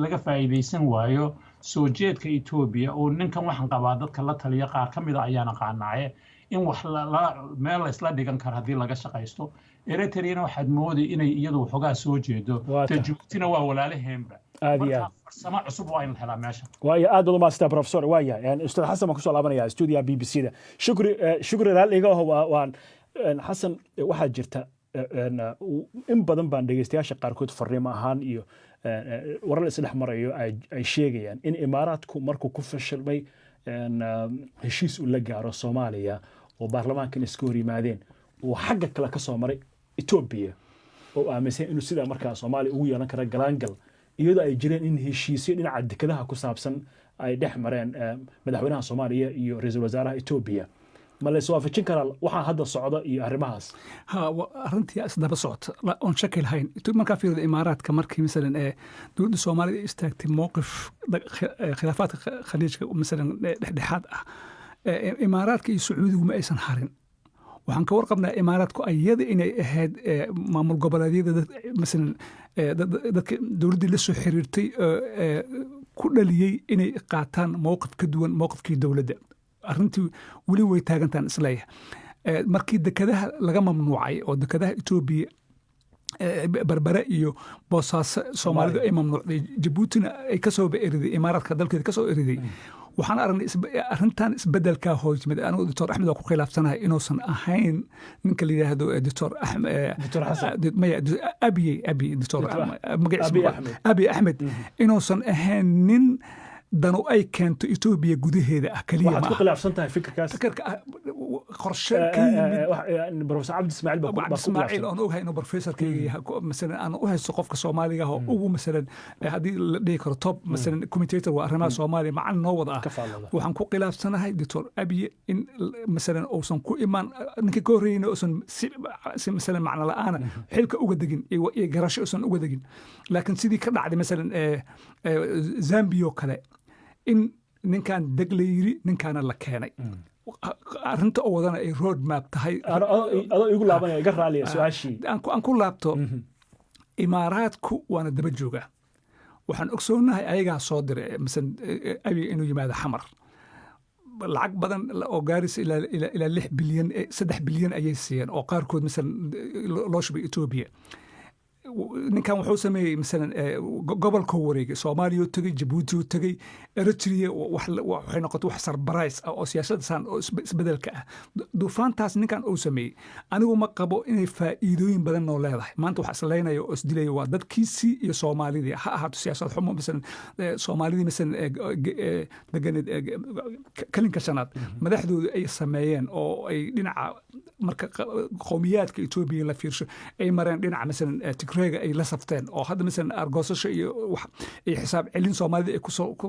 laga faa'iidaysan waayo soo jeedka Ethiopia oo ninkan waxaan qabaa dadka la taliya qaar ka mid ah ayaan aqaanaaye in wax meel la isla dhigan karo haddii laga shaqaysto Eritrea waxaad mooday inay iyadu waxoogaa soo jeedo Djibouti waa walaalaheenba marka farsamo cusub waa in la helaa meesha waayo aad u maasta professor waayo ustaad xasan ma ku soo laabanaya studio BBC da shukri raaliga waan xasan waxaa jirta in badan baan dhegeystayaasha qaarkood fariimo ahaan iyo warar isdhex marayo ay sheegayaan in imaaraadku markuu ku fashilmay heshiis uu la gaaro Soomaaliya oo baarlamaankan iska hor yimaadeen oo xagga kale ka soo maray Ethiopia oo aaminsan inuu sida markaa Soomaaliya ugu yeelan kara galaangal iyadoo ay jireen in heshiisyo dhinaca dekedaha ku saabsan ay dhex mareen madaxweynaha Soomaaliya iyo ra'iisul wasaaraha Ethiopia ma la soo waafajin karaa waxaa hadda socda iyo arrimahaas arrintii isdaba socota oon shaki lahayn markaa fiirida imaaraadka markii masalan dowladda Soomaaliya istaagtay mowqif khilaafaadka khaliijka masalan dhexdhexaad ah imaaraadka iyo sacuudigu ma aysan harin waxaan ka warqabnaa imaaraadku ayada inay ahayd maamul goboleedyada masalan dadka dowladdii la soo xiriirtay ku dhaliyey inay qaataan mowqif ka duwan mowqifkii dowladda arrintii weli way taagantaan isleeyahay markii dekedaha laga mamnuucay oo dekedaha Ethiopia barbara iyo boosaaso Soomaalidu ay mamnuucday Djiboutina ay ka soo beeriday imaaraadka dalkeeda ka soo eriday waxaan aragnay arrintan isbedelka hoosmid anigu Dr. Axmed ku khilaafsanahay inuusan ahayn ninka la yiraahdo Dr. Axmed maya Abi Axmed inuusan ahayn nin danu ay keento Ethiopia gudaheeda ah kaliya waxaad ku khilaafsantahay fikirkaas qorshe ka yimid professor Cabdi Ismaaciil baa Ismaaciil oo ogahay inuu professorkayga masalan aan u haysto qofka Soomaaliga oo ugu masalan hadii la dhihi karo top masalan commentator waa arrimaha Soomaaliya macaan noo wada waxaan ku khilaafsanahay Dr. Abi in masalan uusan ku imaan ninka ka horreeyna uusan si masalan macna la'aana xilka uga degin iyo garasho uusan uga degin laakiin sidii ka dhacday masalan Zambia kale in ninkan deg la yiri ninkaana la keenay arrinta oo wadana ay road map tahay adoo igu laabanaya iga raaliya su'aashii aan ku laabto imaaraadku waana daba jooga waxaan ogsoonahay ayagaa soo diray masalan abi inuu yimaado xamar lacag badan oo gaaraysa ilaa 6 bilyan 3 bilyan ayay siiyeen oo qaarkood misalan loo shubay Ethiopia ninkan wuxuu sameeyey misalan gobolka wareegay Soomaaliya uu tagay Djibouti uu tagay Eritrea waxay noqotay wax surprise oo siyaasaddan oo isbedelka ah duufaantaas ninkan uu sameeyey anigu ma qabo inay faa'iidooyin badan noo leedahay maanta waxa isleeyahay oo isdilay waa dadkiisii iyo Soomaalidii ha ahaato siyaasad xumo misalan Soomaalidii misalan deganid kalinka shanaad madaxdoodu ay sameeyeen oo ay dhinaca marka qowmiyaadka Ethiopia la fiirsho ay mareen dhinaca misalan Tigreega ay la safteen oo hadda misalan argosasho iyo wax ay xisaab celin Soomaalida ay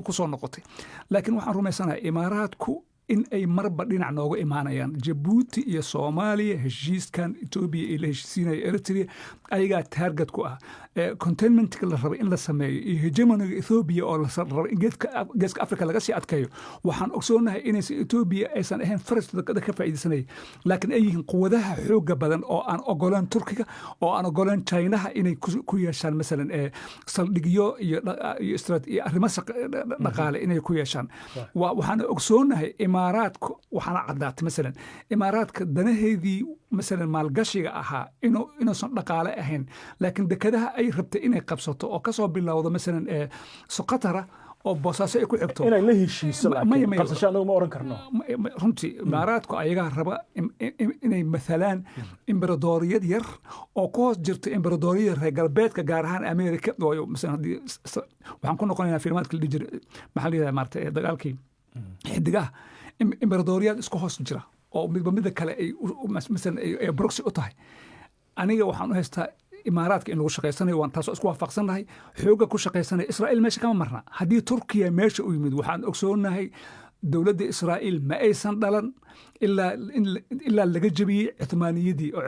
ku soo noqotay laakiin waxaan rumaysanahay imaaraadku in ay marba dhinac nooga imaanayaan Djibouti iyo Soomaaliya heshiiskan Ethiopia ay la heshiisiinayaan Eritrea ayagaa target ku ah containment la rabo in la sameeyo iyo hegemoniga Ethiopia oo la rabo in geeska Afrika laga sii adkeeyo waxaan ogsoonahay in Ethiopia aysan ahayn farasta ka faa'iideysanay laakiin ay yihiin quwadaha xooga badan oo aan ogolaan Turkiga oo aan ogolaan China inay ku yeeshaan misalan saldhigyo iyo arrimo dhaqaale inay ku yeeshaan waxaan ogsoonahay imaaraadku waxaana cadaatay misalan imaaraadka danaheedii misalan maalgashiga ahaa inuusan dhaqaale ahayn laakiin dekadaha ay rabtay inay qabsato oo ka soo bilowdo misalan Soqatara oo boosaaso ay ku xigto inay la heshiiso laakiin qabsasho anagu ma oran karno runtii imaaraadku ayaga raba inay mathalaan imbaradooriyad yar oo ku hoos jirta imbaradooriyada reer galbeedka gaar ahaan Amerika oo misalan hadii waxaan ku noqonaynaa fiilmaadka la dhijir maxaa la yiraahdaa maartay dagaalkii xidigaha imbaradooriyad isku hoos jira oo midba kale ay misalan ay proxy u tahay aniga waxaan u haystaa imaaraadka in lagu shaqeysanayo waan taasoo isku waafaqsanahay xooga ku shaqeysanaya Israa'iil meesha kama marna haddii Turkiya meesha u yimid waxaan ogsoonahay dowladda Israa'iil ma aysan dhalan ilaa laga jabiyey Cuthmaaniyadii oo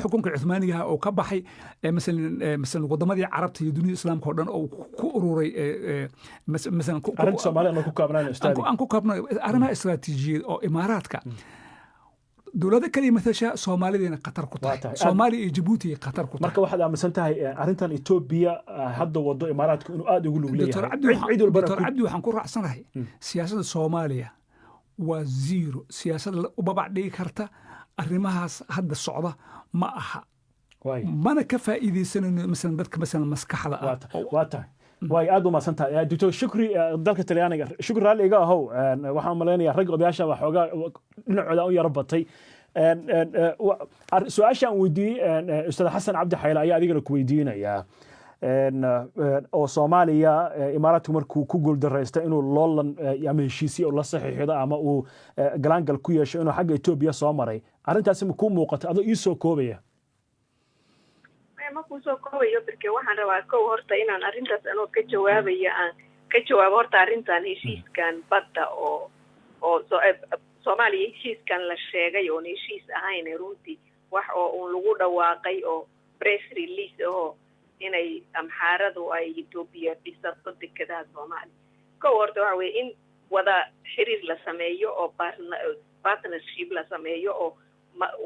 xukunka Cuthmaaniga oo ka baxay misalan wadamadii Carabta iyo dunida Islaamka oo dhan oo ku ururay misalan arrinta Soomaaliya ku kaabnaan ustaadi aan ku kaabnay arrimaha istiraatiijiyad oo imaaraadka dowladda kaliya matasha Soomaaliyana qatar ku tahay Soomaaliya iyo Djibouti qatar ku tahay marka waxaad aaminsan tahay arrintan Ethiopia hadda wado imaaraadku inuu aad ugu lug leeyahay Dr. Cabdi waxaan ku raacsanahay siyaasadda Soomaaliya waa zero siyaasad u babac dhigi karta arrimahaas hadda socda ma aha mana ka faa'iideysanayno misalan dadka misalan maskaxda waa tahay way aad u maasantahay Dr. Shukri dalka Talyaaniga Shukri raali iga ahow waxaan maleynayaa rag odayaasha waxoogaa dhinacooda u yara batay su'aashaan weydiiyey Ustaad Xasan Cabdi Xayle ayaa adigana ku weydiinayaa oo Soomaaliya imaaraadku markuu ku guuldareystay inuu loolan ama heshiisiyo la saxiixdo ama uu galaangal ku yeesho inuu xagga Ethiopia soo maray arrintaasi ma ku muuqato adoo ii soo koobaya ma ku soo koobayo birke waxaan rabaa kow horta inaan arrintaas anoo ka jawaabayo aan ka jawaabo horta arrintan heshiiskan badda oo Soomaaliya heshiiskan la sheegay oo heshiis ahayn runtii wax oo uu lagu dhawaaqay oo press release oo inay amxaaradu ay Ethiopia dhisato dekedaha Soomaaliya kow horta waxa weeye in wada xiriir la sameeyo oo partnership la sameeyo oo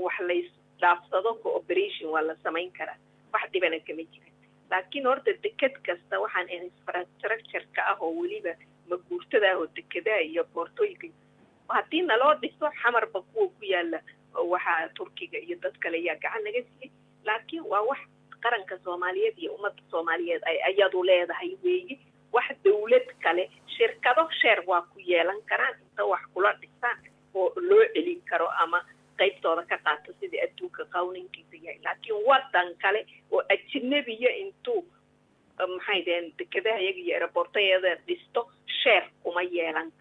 wax la isdhaafsado cooperation waa la samayn karaa wax dhibana kama jirin laakiin horta deked kasta waxaan infrastructure ka ah oo weliba maguurtada oo dekedaha iyo boortooyinka haddii naloo dhiso xamarba kuwa ku yaala waxaa Turkiga iyo dad kale ayaa gacan naga siiyey laakiin waa wax qaranka Soomaaliyeed iyo ummadda Soomaaliyeed ay ayadu leedahay weeye wax dawlad kale shirkado sheer waa ku yeelan karaan inta wax kula dhisaan oo loo celin karo ama qaybtooda ka qaato sidii adduunka qawninkiisa yahay laakiin wadan kale oo ajnabiya intuu maxay deen dekedaha iyaga iyo airportayada dhisto sheer kuma yeelan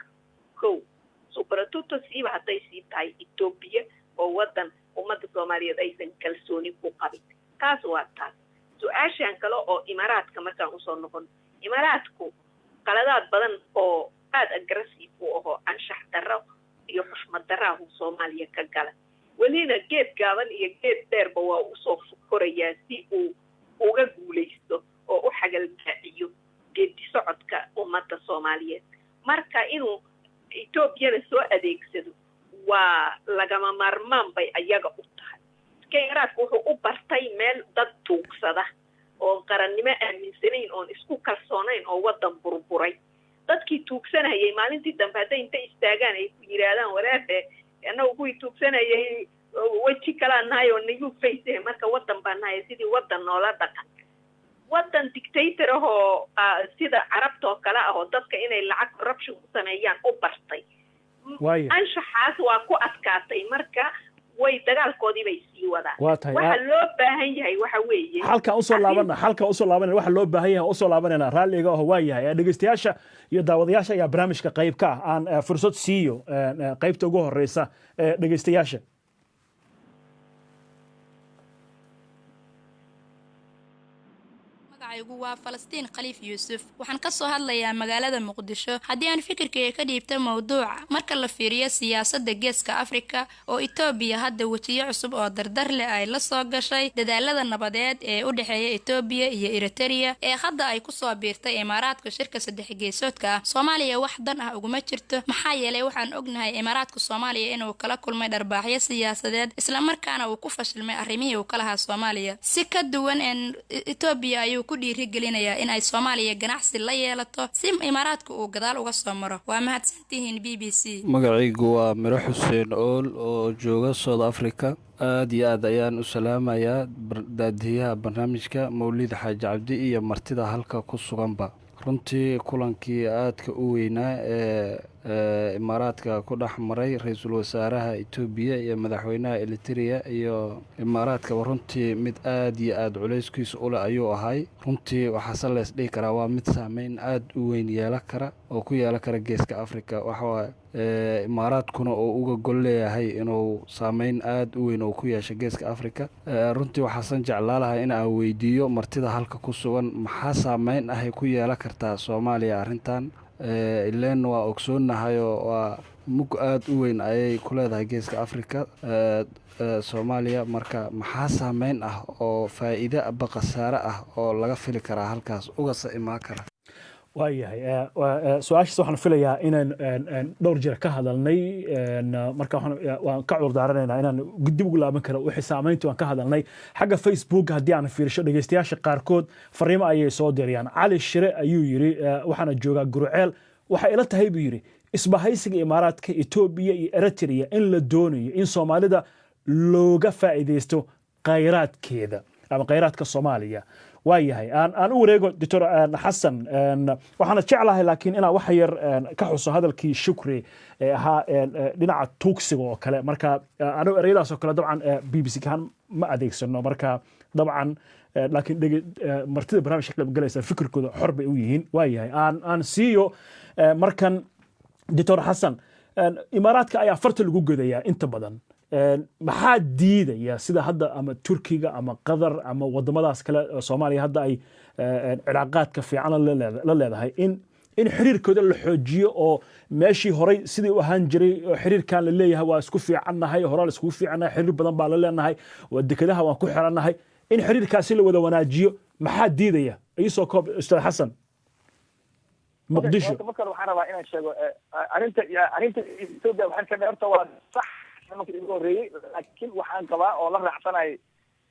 karo superatuto siiba hadday sii tahay Ethiopia oo wadan ummadda Soomaaliyeed aysan kalsooni ku qabin taas waa taas su'aashan kale oo imaaraadka markaan usoo noqon imaaraadku qaladaad badan oo aad aggressive u ahoo anshax darro iyo xushmad darro uu Soomaaliya ka gala welina geed gaaban iyo geed dheerba waa usoo korayaa si uu uga guulaysto oo u xagalgaaciyo geedi socodka ummadda Soomaaliyeed marka inuu Ethiopia soo adeegsado waa lagama maarmaan bay ayaga u tahay imaaraadku wuxuu u bartay meel dad tuugsada oo qarannimo aaminsanayn oon isku kalsoonayn oo wadan burburay dadkii tuugsanayay maalintii dambe hadday inta istaagaan ay ku yidhaahdaan walaale annagu kuwii tuugsanayay weji kalaan nahay oo nagu face marka waddan baan nahay sidii waddan noola dhaqan waddan dictator ahoo sida carabta oo kale ah oo dadka inay lacag corruption ku sameeyaan u bartay anshaxaas waa ku adkaatay marka way dagaalkoodii bay sii wadaan waxa loo baahan yahay waxa weeye halka usoo laabanayna waxa loo baahan yahay usoo laabanayna raalliga oo waa yahay dhegeystayaasha iyo daawadayaasha ayaa barnaamijka qayb ka ah aan fursad siiyo qaybta ugu horeysa dhegeystayaasha waa Falastiin Khaliif Yuusuf waxaan ka soo hadlayaa magaalada Muqdisho haddii aan fikirkayga ka dhiibto mowduuca marka la fiiriyo siyaasadda geeska Afrika oo Itoobiya hadda wajiyo cusub oo dardar leh ay la soo gashay dadaalada nabadeed ee u dhaxeeya Itoobiya iyo Eritrea ee hadda ay ku soo biirtay Imaaraadka shirka saddex geesoodka ah Soomaaliya wax dan ah uguma jirto maxaa yeelay waxaan ognahay Imaaraadka Soomaaliya inuu kala kulmay dharbaaxyo siyaasadeed isla markaana uu ku fashilmay arrimihii uu kala lahaa Soomaaliya si ka duwan Itoobiya ayuu ku dhiirigelinayaa in ay Soomaaliya ganacsi la yeelato si Imaaraadku uu gadaal uga soo maro waa mahadsantihiin BBC magacaygu waa Miro Xuseen Ool oo jooga South Africa aad iyo aad ayaan u salaamayaa daadiyaha barnaamijka Mawlid Xaaji Cabdi iyo martida halka ku suganba runtii kulankii aadka u weynaa ee Imaaraadka ku dhex maray ra'iisul wasaaraha Itoobiya iyo madaxweynaha Eritrea iyo Imaaraadka runtii mid aad iyo aad culeyskiisa u leh ayuu ahay runtii waxa la is dhigi karaa waa mid saameyn aad u weyn yeelan kara oo ku yeelan kara geeska Afrika waxa Imaaraadkuna oo uga gol leeyahay inuu saameyn aad u weyn oo ku yeesho geeska Afrika runtii waxaan jeclaalahay in aan weydiiyo martida halka ku sugan maxaa saameyn ah ay ku yeelan kartaa Soomaaliya arrintan ileen waa ogsoonahay oo waa mug aad u weyn ayay ku leedahay geeska Afrika Soomaaliya marka maxaa saameyn ah oo faa'iido aba khasaare ah oo laga fili karaa halkaas uga imaan kara waayahay su'aashaas waxaan filayaa inaan dhowr jeer ka hadalnay marka waan ka cudurdaaranayna inaan dib ugu laaban karo wixii saameyntii waan ka hadalnay xagga Facebook haddii aan fiirsho dhegeystayaasha qaarkood fariimo ayay soo dirayaan Cali Shire ayuu yiri waxaana joogaa Gurceel waxa ila tahay buu yiri isbahaysiga Imaaraadka Itoobiya iyo Eritrea in la doonayo in Soomaalida looga faa'iideysto khayraadkeeda ama khayraadka Soomaaliya waayahay aan u wareego Dr. Xasan waxaan jeclahay laakiin inaan wax yar ka xuso hadalkii Shukri ahaa dhinaca tuugsiga oo kale marka anigu ereyadaas oo kale dabcan BBC kan ma adeegsano marka dabcan laakiin martida barnaamijka qayb galaysa fikirkooda xor bay u yihiin waayahay aan siiyo markan Dr. Xasan Imaaraadka ayaa farta lagu godayaa inta badan maxaa diidaya sida hadda ama Turkiga ama Qatar ama wadamadaas kale Soomaaliya hadda ay cilaaqaadka fiican la leedahay in xiriirkooda la xoojiyo oo meeshii horay sidii u ahaan jiray xiriirkan la leeyahay waa isku fiicannahay hore la isku fiicannahay xiriir badan baa la leenahay wadakadaha waan ku xirannahay in xiriirkaasi la wada wanaajiyo maxaa diidaya ayuu koob Ustaad Xasan Muqdisho marka waxaan rabaa inaan sheego arinta Itoobiya waxaan ka dheerta waa sax markii ugu horeeyay laakiin waxaan qabaa oo la raacsanay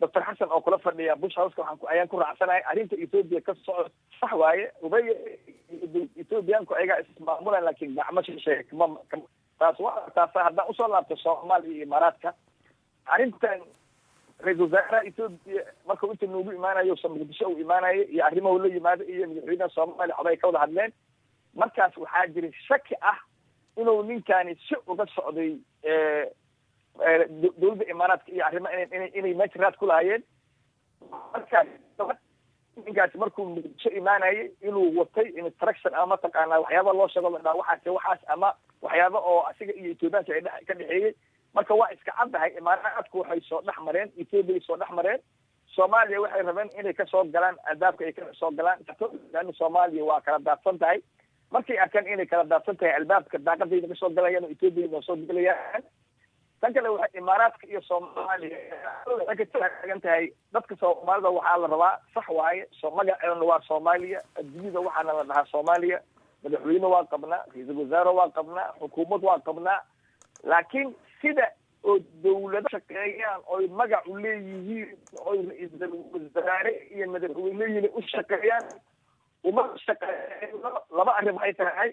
Dr. Xasan oo kula fadhiya Bush House ayaan ku raacsanay arinta Itoobiya ka soo sax waaye ubay Itoobiyaanku ayaga ismaamulaan laakiin gacmo shisheeye taas hadda u soo laabto Soomaaliya iyo Imaaraadka arintan ra'iisul wasaaraha Itoobiya marka uu inta noogu imaanayo Muqdisho uu imaanayo iyo arrimaha la yimaado iyo madaxweynaha Soomaaliya oday ka wada hadleen markaas waxaa jiray shaki ah inuu ninkani si uga socday dowladda Imaaraadka iyo arrimaha inay meeshraad ku lahaayeen markaas ninkaas markuu Muqdisho imaanayay inuu watay instruction ama taqaana waxyaabo loo sheego la waxaas ama waxyaabo oo asiga iyo Itoobiyaanka ay ka dhaxeeyay marka waa iska caddahay Imaaraadku waxay soo dhaxmareen Itoobiya soo dhaxmareen Soomaaliya waxay rabeen inay ka soo galaan albaabka ay ka soo galaan laakiin Soomaaliya waa kala daadsan tahay markay arkaan inay kala daadsan tahay albaabka daaqadayna ka soo galayaan oo Itoobiya soo galayaan tan kale waxay Imaaraadka iyo Soomaaliya waxay ka taagan tahay dadka Soomaalida waxaa la rabaa sax waaye magaceena waa Soomaaliya adduunyada waxaana la dhahaa Soomaaliya madaxweyne waa qabnaa ra'iisul wasaare waa qabnaa xukuumad waa qabnaa laakiin sida oo dawlado shaqeeyaan oo magac u leeyihiin oo ra'iisul wasaare iyo madaxweyne u shaqeeyaan uma shaqeyno laba arrin waxay tahay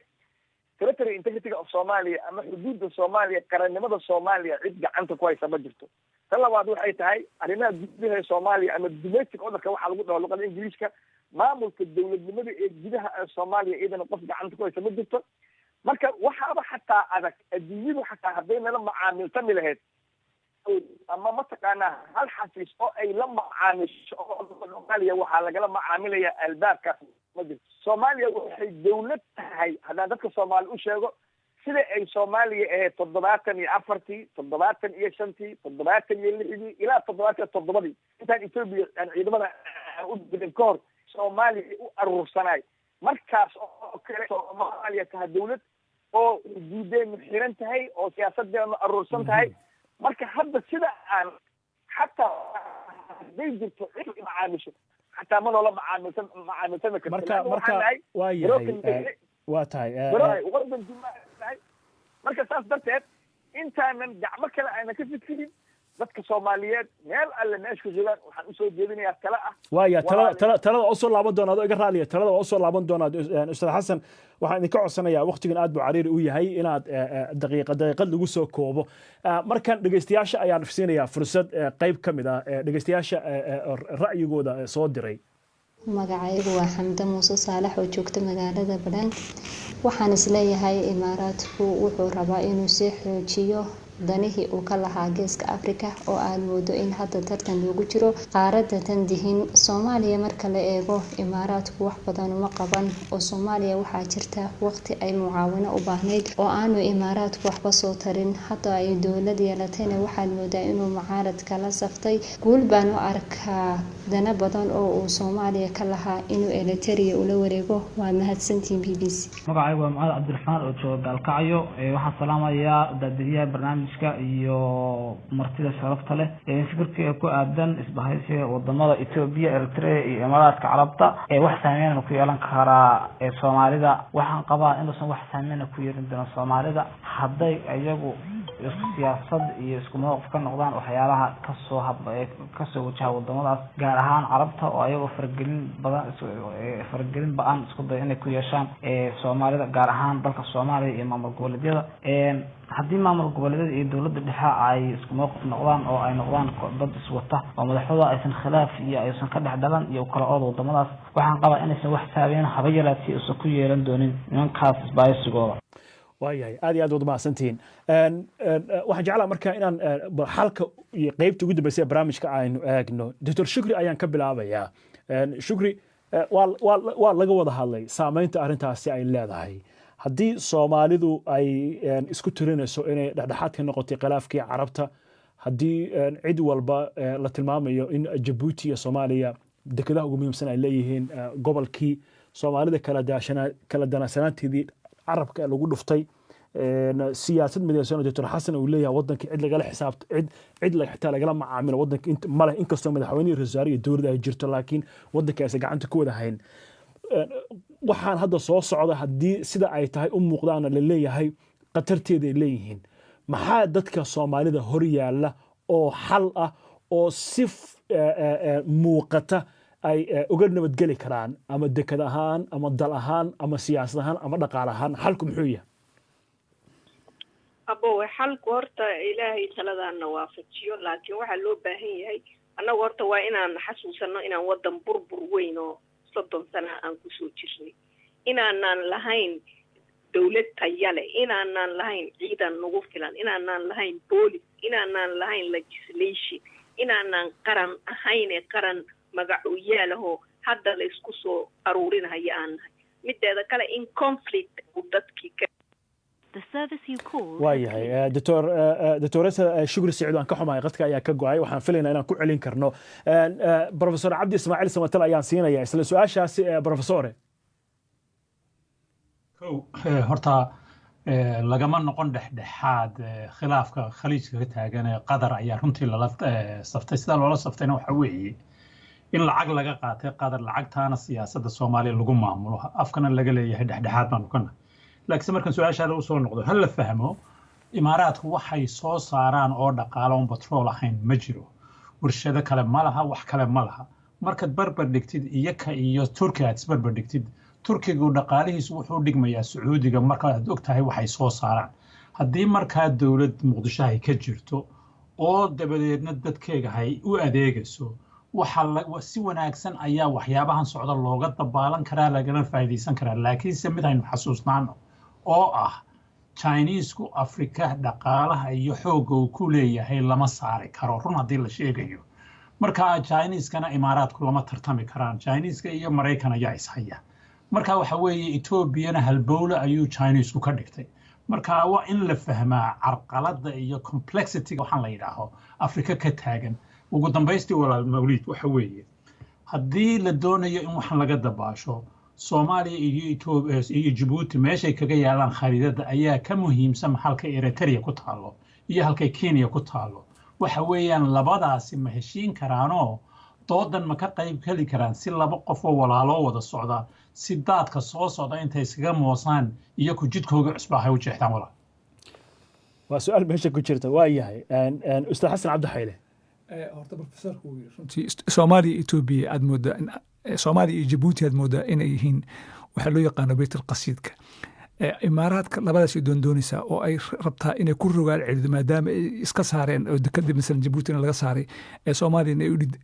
territory integrity of Soomaaliya ama xuduudda Soomaaliya qarannimada Soomaaliya cid gacanta ku haysa ma jirto tan labaad waxay tahay arrimaha gudaha Soomaaliya ama domestic orderka waxa lagu dhaho luqadda Ingiriiska maamulka dawladnimada ee gudaha Soomaaliya iyadana qof gacanta ku haysa ma jirto marka waxaaba xataa adag adduunyadu xataa hadday nala macaamiltami lahayd ama mataqaanaa hal xafiis oo ay la macaamisho Soomaaliya waxaa lagala macaamilaya albaabkaas ma jirto Soomaaliya waxay dawlad tahay haddaan dadka Soomaali u sheego sida ay Soomaaliya ahayd 74 75 76 ilaa 77 intaan Ethiopia aan ciidamada u dirin ka hor Soomaaliya u aruursanay markaas oo kale Soomaaliya tahay dawlad oo xuduudeenu xiran tahay oo siyaasadeenu aruursan tahay marka hadda sida aan xataa hadday jirto cid macaamisho xataa ma noola macaamilsan marka waa yahay waa tahay marka saas darteed intaanan gacmo kale ayna ka fikirin dadka Soomaaliyeed meel alle meesha joogaan waxaan u soo jeedinayaa tala ah waaya talada oo soo laaban doona iga raaliya talada oo soo laaban doona Ustaad Xasan waxaan idinka codsanayaa waqtigan aad buu cariiri u yahay inaad daqiiqad lagu soo koobo markan dhageystayaasha ayaan fiirinayaa fursad qayb kamid ah dhageystayaasha ra'yigooda soo diray magacaygu waa Xamda Muuse Saalax oo joogta magaalada Badhan waxaan isleeyahay Imaaraadku wuxuu rabaa inuu sii xoojiyo danihii uu ka lahaa geeska Afrika oo aad moodo in hadda tartan lagu jiro qaaradda tan dihin Soomaaliya marka la eego Imaaraadku wax badan uma qaban oo Soomaaliya waxaa jirta waqti ay mucaawino u baahnayd oo aanu Imaaraadku waxba soo tarin hadda ay dawlad yeelatayna waxaad moodaa inuu mucaarad kala saftay guul baan u arkaa dana badan oo uu Soomaaliya ka lahaa inuu Eritrea ula wareego waa mahadsantiin BBC magacaygu waa Maxamed Cabdiraxmaan oo jooga Galkacyo waxaan salaamayaa dadweynaha barnaamijka iyo martida sharafta leh fikirka ku aadan isbahaysiga wadamada Ethiopia Eritrea iyo Imaaraadka Carabta wax saameyn ku yeelan kara Soomaalida waxaan qabaa in uusan wax saameyn ku yeelan doono Soomaalida hadday ayagu siyaasad iyo isku mowqif ka noqdaan waxyaalaha ka soo wajaha wadamadaas gaar ahaan Carabta oo ayagu fargelin ba'an isku day inay ku yeeshaan Soomaalida gaar ahaan dalka Soomaaliya iyo maamul goboleedyada haddii maamul goboleedyada iyo dawladda dhexe ay isku mowqif noqdaan oo ay noqdaan dad iswata oo madaxdooda aysan khilaaf iyo aysan ka dhex dhalan iyo kala ood wadamadaas waxaan qabaa inaysan wax saameyn haba yaraatee uusan ku yeelan doonin nimankaas isbahaysigooda waayahay aad iyo aad wada mahadsantihiin waxaan jeclaa marka inaan xalka iyo qaybta ugu dambeysay ee barnaamijka aynu eegno Dr. Shukri ayaan ka bilaabayaa Shukri waa laga wada hadlay saameynta arrintaasi ay leedahay haddii Soomaalidu ay isku tirinayso inay dhexdhexaad ka noqotay khilaafkii Carabta haddii cid walba la tilmaamayo in Djibouti iyo Soomaaliya dekedaha ugu muhiimsan ay leeyihiin gobolkii Soomaalida kala danasanaanteedii carabka lagu dhuftay siyaasad midaysan Dr. Xasan uu leeyahay wadankii cid lagala xisaabto cid la xitaa lagala macaamilo wadanka male inkastoo madaxweynaha rasaari iyo dawladda ay jirto laakiin wadanka ay gacanta ku wada hayn waxaan hadda soo socda haddii sida ay tahay u muuqdaana la leeyahay qatarteeda ay leeyihiin maxaa dadka Soomaalida hor yaalla oo xal ah oo si muuqata ay uga nabadgeli karaan ama dekad ahaan ama dal ahaan ama siyaasad ahaan ama dhaqaale ahaan xalku muxuu yahay abo xalku horta ilaahay taladaana waafajiyo laakiin waxa loo baahan yahay annagu horta waa inaan xasuusano inaan wadan burbur weyn oo 30 sano aan ku soo jirnay inaanan lahayn dawlad tayale inaanan lahayn ciidan nagu filan inaanan lahayn police inaanan lahayn legislation inaanan qaran ahayn qaran magacuyaalaho hadda la isku soo aruurinayo aan mideeda kale in conflict uu dadkii waayahay Dr. Shukri Saciid aan ka xumahay qadka ayaa ka go'ay waxaan filaynaa inaan ku celin karno Professor Cabdi Ismaaciil Samatal ayaan siinayaa isla su'aashaasi Professor horta lagama noqon dhexdhexaad khilaafka khaliijka ka taagan qadar ayaa runtii lala saftay sida loola saftayna waxa weeye in lacag laga qaatay qadar lacagtaana siyaasadda Soomaaliya lagu maamulo afkana laga leeyahay dhexdhexaad baan kana laakiin markan su'aashaada u soo noqdo hal la fahmo Imaaraadku waxay soo saaraan oo dhaqaale oo petrol ahayn ma jiro warshado kale ma laha wax kale ma laha markaad barbar dhigtid iyo turkiga aad isbarbar dhigtid turkigu dhaqaalihiisu wuxuu dhigmayaa sacuudiga markaad og tahay waxay soo saaraan haddii markaa dowlad muqdisho ay ka jirto oo dabadeedna dadkeega hay u adeegayso si wanaagsan ayaa waxyaabahan socda looga dabaalan karaa lagana faa'iidaysan karaa laakiinse mid aynu xasuusnaano oo ah Chinesku Afrika dhaqaalaha iyo xoogga uu ku leeyahay lama saari karo run haddii la sheegayo marka Chineskana imaaraadku lama tartami karaan Chineska iyo Mareykan ayaa ishaya marka waxa weeye Ethiopiana halbowle ayuu Chinesku ka dhigtay marka waa in la fahmaa carqaladda iyo complexity waxaan la yidhaaho Afrika ka taagan ugu dambaystii walaal Mawlid waxa weeye haddii la doonayo in waxaan laga dabaasho Soomaaliya iyo Itoobiya iyo Djibouti meeshay kaga yaalaan khariidada ayaa ka muhiimsan halka Eritrea ku taalo iyo halka Kenya ku taalo waxa weeyaan labadaasi ma heshiin karaanoo doodan ma ka qayb geli karaan si laba qof oo walaalo wada socda si daadka soo socda intay iskaga moosaan iyo ku jidkooga cusbaahay u jeexdaan walaal waa su'aal meesha ku jirta waa yahay Ustaad Xasan Cabdi Xayle horta professorku runtii Soomaaliya Itoobiya aad moodaa Soomaaliya iyo Djibouti aad moodaa inay yihiin waxa loo yaqaan baytul qasiidka imaaraadka labadaas ay doonaysaa oo ay rabtaa inay ku rogaan celido maadaama ay iska saareen oo dekada misalan Djibouti laga saaray Soomaaliya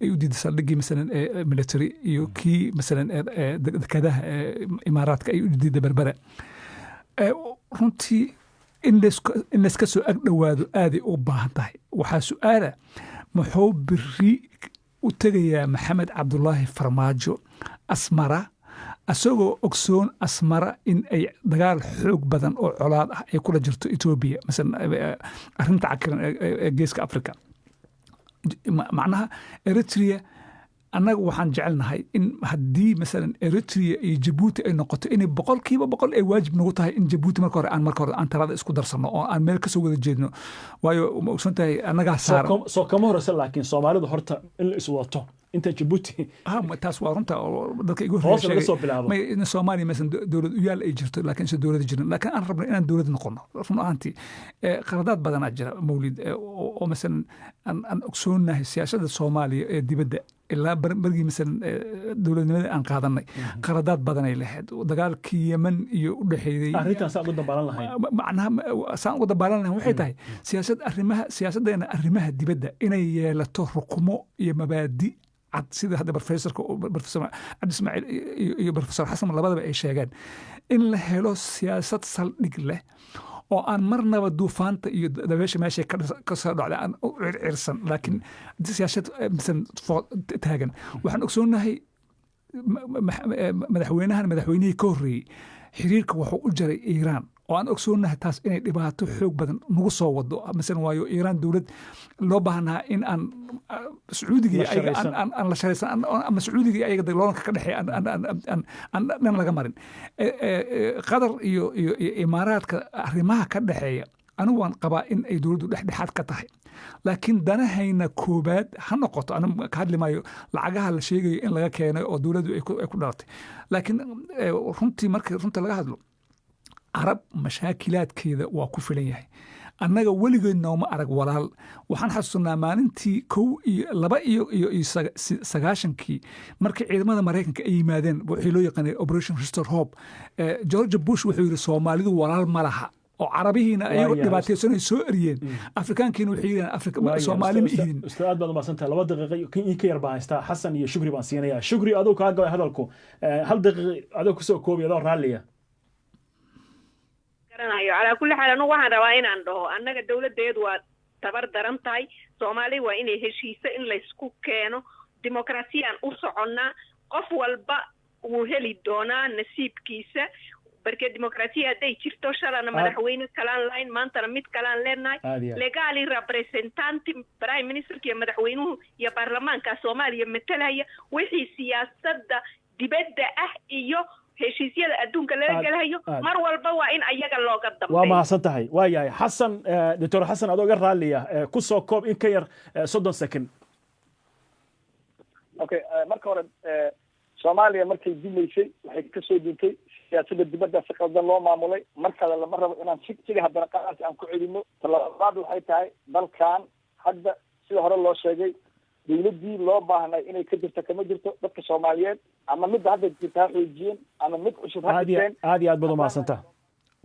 ay u diiday saldhigii misalan military iyo kii misalan dekadaha imaaraadka ay u diiday Berbera runtii in la iska soo ag dhawaado aad ay u baahan tahay waxaa su'aala muxuu biri u tagayaa Maxamed Cabdullaahi Farmaajo Asmara asagoo ogsoon Asmara in ay dagaal xoog badan oo colaad ah ay kula jirto Ethiopia misalan arrinta cakiran ee geeska Afrika macnaha Eritrea annaga waxaan jecelnahay in haddii misalan Eritrea iyo Djibouti ay noqoto in 100% ay waajib nagu tahay in Djibouti marka hore aan talada isku darsano oo aan meel ka soo wada jeedno waayo ma ogsoon tahay annaga saaran soo kama horeysa laakiin Soomaalidu horta in la iswato inta Djibouti taas waa runta dadka igu horreeyay in Soomaaliya misalan dawlad u yaal ay jirto laakiin si dawlad jirin laakiin aan rabno inaan dawlad noqono run ahaantii qaladaad badan jira Mawlid oo misalan aan ogsoonahay siyaasadda Soomaaliya ee dibadda ilaa bargii misalan dawladnimada aan qaadanay qaladaad badan ay lahayd dagaalkii Yemen iyo u dhaxeeyay arrintan saan ugu dabaalan lahayn macnaha saan ugu dabaalan lahayn waxay tahay siyaasaddeena arrimaha dibadda inay yeelato rukumo iyo mabaadi cad sida hadda professor Cabdi Ismaaciil iyo professor Xasan labadaba ay sheegeen in la helo siyaasad saldhig leh oo aan marnaba duufaanta iyo dabeesha meesha ka soo dhacday aan u cirsan laakiin siyaasad misan taagan waxaan ogsoonahay madaxweynihii ka horreeyey xiriirka wuxuu u jaray Iiraan oo aan ogsoonahay taas inay dhibaato xoog badan nagu soo wado misalan waayo Iiraan dawlad loo baahnaa in aan Sacuudiga aan la shaqaysan ama Sacuudiga ayaga dagaalka ka dhaxay aan laga marin Qatar iyo Imaaraadka arrimaha ka dhaxeeya anigu waan qabaa in ay dawladdu dhexdhexaad ka tahay laakiin danahayna koobaad ha noqoto anigu ka hadli maayo lacagaha la sheegayo in laga keenay oo dawladdu ay ku dhalatay laakiin runtii markii runta laga hadlo Arab mashaakilaadkeeda waa ku filan yahay annaga weligeed nooma arag walaal waxaan xasuusnaa maalintii 1990 markii ciidamada Mareykanka ay yimaadeen wixii loo yaqaanay Operation Restore Hope George Bush wuxuu yiri Soomaalidu walaal ma laha oo carabihiina ayagu dhibaataysan soo eriyeen Afrikaankiina waxay yireen Afrika Soomaali ma yihiin ustaad baad maasanta 2 daqiiqo in ka yar baa haystaa Xasan iyo Shukri baan siinayaa Shukri adoo ka gabay hadalku 1 daqiiqo adoo ku soo koobiyado raaliya garanayo ala kulli xaal anu waxaan rabaa inaan dhaho annaga dawladeedu waa tabar daran tahay Soomaali waa inay heshiiso in la isku keeno dimuqraasiyaan u soconnaa qof walba uu heli doonaa nasiibkiisa barke dimuqraasiya haday jirto shalana madaxweyne kalaan line maantana mid kalaan leenahay legali representanti prime minister iyo madaxweynuhu iyo baarlamaanka Soomaaliya matalaya wixii siyaasadda dibadda ah iyo heshiisyada adduunka laga galayo mar walba waa in ayaga looga dambeeyo waa mahadsan tahay waa yahay Xasan Dr. Xasan adoo ga raaliya ku soo koob in ka yar 30 second okay marka hore Soomaaliya markay dilaysay waxay ka soo dhintay siyaasadda dibadda si qaldan loo maamulay markale lama rabo inaan siga haddana qaas aan ku celino talabaad waxay tahay dalkan hadda sida hore loo sheegay dawladdii loo baahnay inay ka jirto kama jirto. Dadka Soomaaliyeed ama midda hadda jirta ha xoojiyeen ama mid cusub ha dhigeen. aad iyo aad baad umahadsanta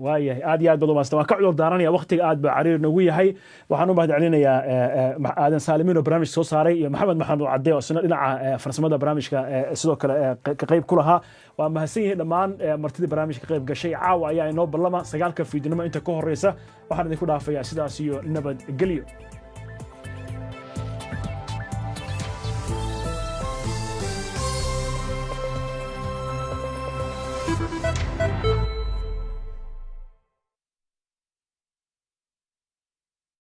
waayahay aad iyo aad baad umahadsanta waan ka cudur daaranaya waqtiga aad baa cariir nagu yahay. waxaan u mahad celinayaa aadan saalimiin oo barnaamij soo saaray iyo maxamed maxamed cadde oo isna dhinaca farsamada barnaamijka sidoo kale ka qayb ku lahaa. waa mahadsan yihiin dhammaan martidii barnaamijka qayb gashay. caawa ayaa inoo ballama 9 fiidnimo inta ka horeysa. waxaan idinku dhaafayaa sidaas iyo nabadgelyo.